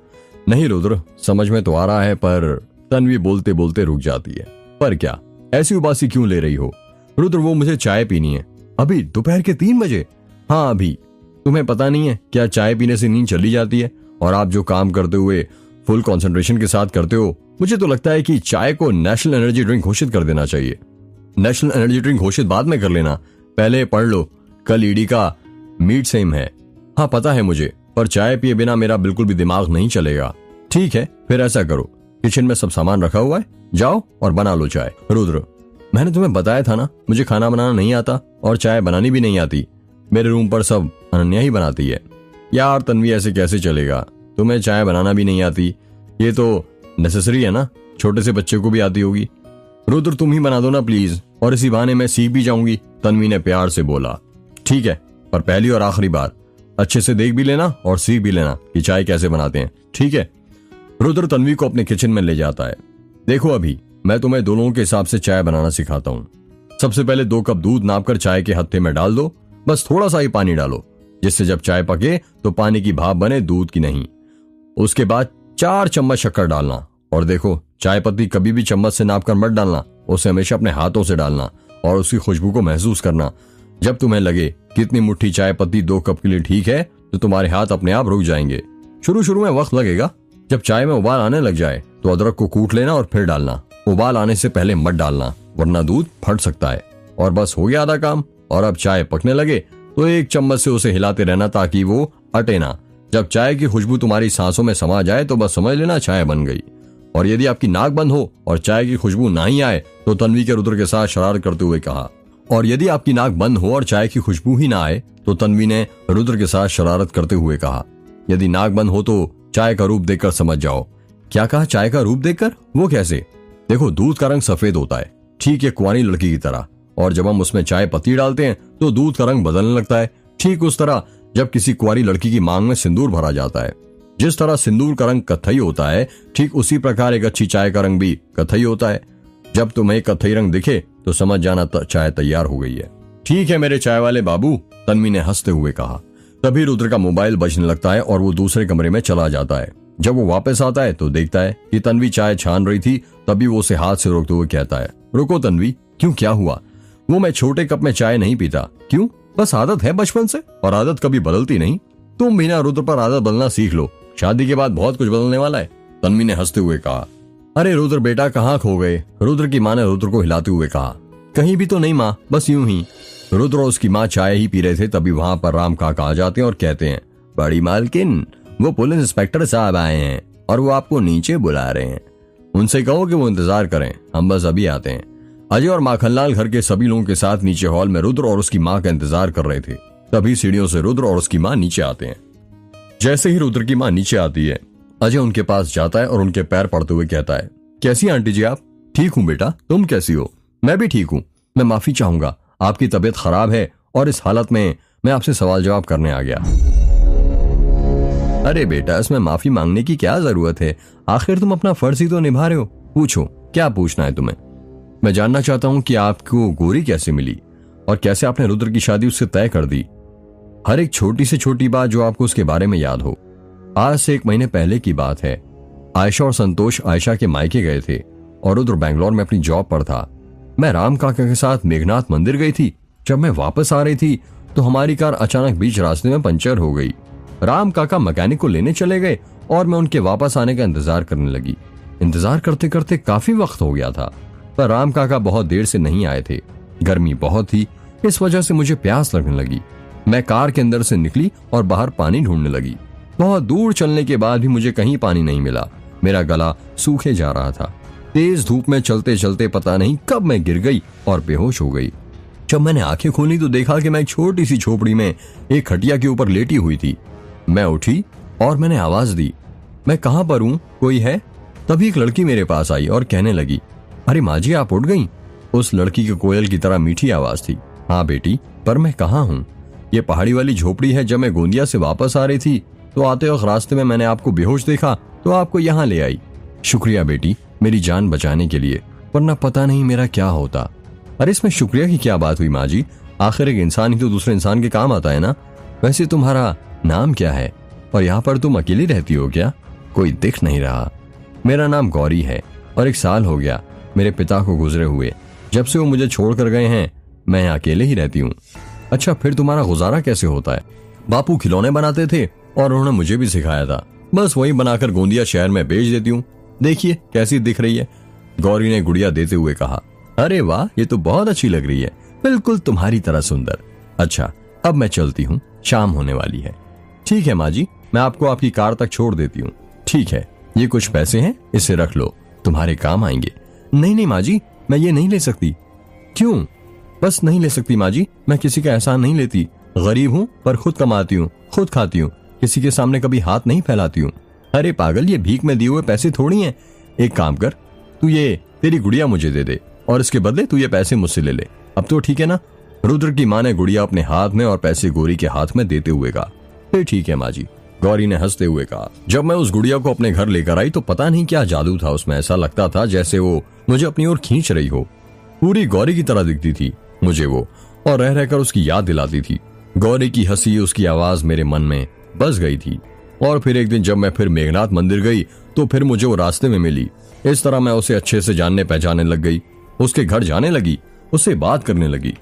नहीं रुद्र, समझ में तो आ रहा है, पर तन्वी बोलते बोलते रुक जाती है। पर क्या, ऐसी उबासी क्यों ले रही हो? रुद्र वो मुझे चाय पीनी है। अभी दोपहर के 3 बजे? हाँ अभी। तुम्हें पता नहीं है क्या चाय पीने से नींद चली जाती है? और आप जो काम करते हुए फुल कंसंट्रेशन के साथ करते हो, मुझे तो लगता है कि चाय को नेशनल एनर्जी ड्रिंक घोषित कर देना चाहिए। नेशनल एनर्जी ड्रिंक घोषित बाद में कर लेना, पहले पढ़ लो, कल ईडी का मीट सेम है। हाँ पता है मुझे, पर चाय पिए बिना मेरा बिल्कुल भी दिमाग नहीं चलेगा। ठीक है फिर ऐसा करो, किचन में सब सामान रखा हुआ है, जाओ और बना लो चाय। रुद्र, मैंने तुम्हें बताया था ना मुझे खाना बनाना नहीं आता और चाय बनानी भी नहीं आती। मेरे रूम पर सब अनन्या ही बनाती है। यार तन्वी ऐसे कैसे चलेगा, तुम्हें चाय बनाना भी नहीं आती, ये तो नेसेसरी है ना, छोटे से बच्चे को भी आती होगी। रुद्र तुम ही बना दो ना प्लीज, और इसी बहाने मैं सीख भी जाऊंगी। तन्वी ने प्यार से बोला। ठीक है, पर पहली और आखिरी बार अच्छे से देख भी लेना और सीख भी लेना कि चाय कैसे बनाते हैं, ठीक है? रुद्र तन्वी को अपने किचन में ले जाता है। देखो अभी मैं तुम्हें दोनों के हिसाब से चाय बनाना सिखाता हूँ। सबसे पहले 2 कप दूध नापकर चाय के हत्थे में डाल दो, बस थोड़ा सा ही पानी डालो, जिससे जब चाय पके तो पानी की भाप बने, दूध की नहीं। उसके बाद 4 चम्मच शक्कर डालना, और देखो चाय पत्ती कभी भी चम्मच से नापकर मत डालना, उसे हमेशा अपने हाथों से डालना और उसकी खुशबू को महसूस करना। जब तुम्हें लगे कितनी मुट्ठी चाय पत्ती 2 कप के लिए ठीक है तो तुम्हारे हाथ अपने आप रुक जाएंगे। शुरू में वक्त लगेगा। जब चाय में उबाल आने लग जाए तो अदरक को कूट लेना और फिर डालना। उबाल आने से पहले मत डालना वरना दूध फट सकता है। और बस हो गया आधा काम। और अब चाय पकने लगे तो 1 चम्मच से उसे हिलाते रहना ताकि वो अटे ना। जब चाय की खुशबू तुम्हारी सांसों में समा जाए तो बस समझ लेना चाय बन गई। और यदि आपकी नाक बंद हो और चाय की खुशबू ना ही आए तो तन्वी के रुद्र के साथ शरारत करते हुए कहा। और यदि आपकी नाक बंद हो और चाय की खुशबू ही ना आए तो तन्वी ने रुद्र के साथ शरारत करते हुए कहा। यदि नाक बंद हो तो चाय का रूप देखकर समझ जाओ। क्या कहा, चाय का रूप देखकर? वो कैसे? देखो दूध का रंग सफेद होता है, ठीक है, कुंवारी लड़की की तरह। और जब हम उसमें चाय पत्ती डालते हैं तो दूध का रंग बदलने लगता है, ठीक उस तरह जब किसी कुंवारी लड़की की मांग में सिंदूर भरा जाता है। जिस तरह सिंदूर का रंग कत्थई होता है, ठीक उसी प्रकार एक अच्छी चाय का रंग भी कत्थई होता है। जब तुम्हें कत्थई रंग दिखे तो समझ जाना चाय तैयार हो गई है। ठीक है मेरे चाय वाले बाबू, तन्वी ने हंसते हुए कहा। तभी रुद्र का मोबाइल बजने लगता है और वो दूसरे कमरे में चला जाता है। जब वो वापस आता है तो देखता है कि तन्वी चाय छान रही थी, तभी वो उसे हाथ से रोकते हुए कहता है, रुको तन्वी, क्यों, क्या हुआ? वो मैं छोटे कप में चाय नहीं पीता। क्यों? बस आदत है बचपन से, और आदत कभी बदलती नहीं। तुम भी ना रुद्र पर आदत बदलना सीख लो, शादी के बाद बहुत कुछ बदलने वाला है। तन्वी ने हंसते हुए कहा। अरे रुद्र बेटा, कहाँ खो गए? रुद्र की माँ ने रुद्र को हिलाते हुए कहा। कहीं भी तो नहीं माँ, बस यूं ही। रुद्र और उसकी माँ चाय ही पी रहे थे, तभी वहां पर राम काका आ जाते हैं और कहते हैं, बड़ी मालकिन, वो पुलिस इंस्पेक्टर साहब आए हैं और वो आपको नीचे बुला रहे हैं। उनसे कहो कि वो इंतजार करें, हम बस अभी आते हैं। अजय और माखनलाल घर के सभी लोगों के साथ नीचे हॉल में रुद्र और उसकी माँ का इंतजार कर रहे थे। तभी सीढ़ियों से रुद्र और उसकी माँ नीचे आते हैं। जैसे ही रुद्र की माँ नीचे आती है, अजय उनके पास जाता है और उनके पैर पड़ते हुए कहता है, कैसी आंटी जी आप? ठीक हूँ बेटा, तुम कैसी हो? मैं भी ठीक हूँ। मैं माफी चाहूंगा, आपकी तबीयत खराब है और इस हालत में मैं आपसे सवाल जवाब करने आ गया। अरे बेटा, इसमें माफी मांगने की क्या जरूरत है? आखिर तुम अपना फर्ज ही तो निभा रहे हो। पूछो, क्या पूछना है तुम्हें? मैं जानना चाहता हूँ कि आपको गोरी कैसे मिली और कैसे आपने रुद्र की शादी उससे तय कर दी। हर एक छोटी से छोटी बात जो आपको उसके बारे में याद हो। आज से 1 महीने पहले की बात है। आयशा और संतोष आयशा के मायके गए थे और रुद्र बैंगलोर में अपनी जॉब पर था। मैं राम काका के साथ मेघनाथ मंदिर गई थी। जब मैं वापस आ रही थी तो हमारी कार अचानक बीच रास्ते में पंचर हो गई। राम काका मैकेनिक को लेने चले गए और मैं उनके वापस आने का इंतजार करने लगी। इंतजार करते करते काफी वक्त हो गया था, पर राम काका बहुत देर से नहीं आए थे। गर्मी बहुत थी, इस वजह से मुझे प्यास लगने लगी। मैं कार के अंदर से निकली और बाहर पानी ढूंढने लगी। बहुत दूर चलने के बाद भी मुझे कहीं पानी नहीं मिला। मेरा गला सूखे जा रहा था। तेज धूप में चलते चलते पता नहीं कब मैं गिर गई और बेहोश हो गई। जब मैंने आंखें खोली तो देखा कि मैं एक छोटी सी झोपड़ी में एक खटिया के ऊपर लेटी हुई थी। मैं उठी और मैंने आवाज दी, मैं कहां पर हूं, कोई है? तभी एक लड़की मेरे पास आई और कहने लगी, अरे माँ जी, आप उठ गई? उस लड़की की कोयल की तरह मीठी आवाज थी। हाँ बेटी, पर मैं कहाँ हूँ? ये पहाड़ी वाली झोपड़ी है। जब मैं गोंदिया से वापस आ रही थी तो आते वक्त रास्ते में मैंने आपको बेहोश देखा तो आपको यहाँ ले आई। शुक्रिया बेटी, मेरी जान बचाने के लिए, वरना पता नहीं मेरा क्या होता। अरे इसमें शुक्रिया की क्या बात हुई माँ जी? आखिर एक इंसान ही तो दूसरे इंसान के काम आता है ना। वैसे तुम्हारा नाम क्या है और यहाँ पर तुम अकेली रहती हो क्या? कोई दिख नहीं रहा। मेरा नाम गौरी है और 1 साल हो गया मेरे पिता को गुजरे हुए। जब से वो मुझे छोड़कर गए हैं मैं यहाँ अकेले ही रहती हूँ। अच्छा, फिर तुम्हारा गुजारा कैसे होता है? बापू खिलौने बनाते थे और उन्होंने मुझे भी सिखाया था। बस वही बनाकर गोंदिया शहर में बेच देती हूँ। देखिए कैसी दिख रही है, गौरी ने गुड़िया देते हुए कहा। अरे वाह, ये तो बहुत अच्छी लग रही है, बिल्कुल तुम्हारी तरह सुंदर। अच्छा, अब मैं चलती हूँ, शाम होने वाली है। ठीक है माँ जी, मैं आपको आपकी कार तक छोड़ देती हूँ। ठीक है, ये कुछ पैसे हैं, इसे रख लो, तुम्हारे काम आएंगे। नहीं नहीं माँ जी, मैं ये नहीं ले सकती। क्यों? बस नहीं ले सकती माँ जी, मैं किसी का एहसान नहीं लेती। गरीब हूँ पर खुद कमाती हूँ, खुद खाती हूँ, किसी के सामने कभी हाथ नहीं फैलाती हूँ। अरे पागल, ये भीख में दिए हुए पैसे थोड़ी हैं। एक काम कर, तू ये तेरी गुड़िया मुझे दे दे और इसके बदले तू ये पैसे मुझसे ले ले। अब तो ठीक है ना? रुद्र की माँ ने गुड़िया अपने हाथ में और पैसे गौरी के हाथ में देते हुए कहा। फिर ठीक है माँ जी, गौरी ने हंसते हुए कहा। जब मैं उस गुड़िया को अपने घर लेकर आई तो पता नहीं क्या जादू था उसमें। ऐसा लगता था जैसे वो मुझे अपनी ओर खींच रही हो। पूरी गौरी की तरह दिखती थी मुझे वो, और रह रहकर उसकी याद दिलाती थी। गौरी की हंसी, उसकी आवाज मेरे मन में बस गई थी। और फिर एक दिन जब मैं फिर मेघनाथ मंदिर गई तो फिर मुझे वो रास्ते में मिली। इस तरह मैं उसे अच्छे से जानने पहचानने लग गई। उसके घर जाने लगी, उससे बात करने लगी।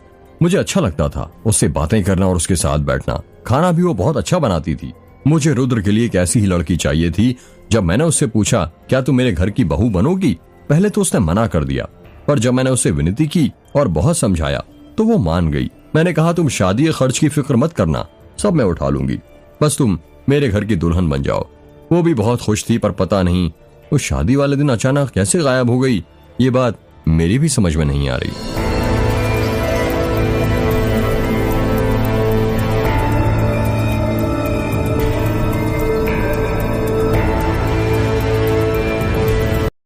मुझे अच्छा लगता था उससे बातें करना और उसके साथ बैठना। खाना भी वो बहुत अच्छा बनाती थी। मुझे रुद्र के लिए एक ऐसी ही लड़की चाहिए थी। जब मैंने उससे पूछा, क्या तुम मेरे घर की बहू बनोगी? पहले तो उसने मना कर दिया, पर जब मैंने उससे विनती की और बहुत समझाया तो वो मान गई। मैंने कहा, तुम शादी के खर्च की फिक्र मत करना, सब मैं उठा लूंगी, बस तुम मेरे घर की दुल्हन बन जाओ। वो भी बहुत खुश थी, पर पता नहीं वो शादी वाले दिन अचानक कैसे गायब हो गई। ये बात मेरी भी समझ में नहीं आ रही।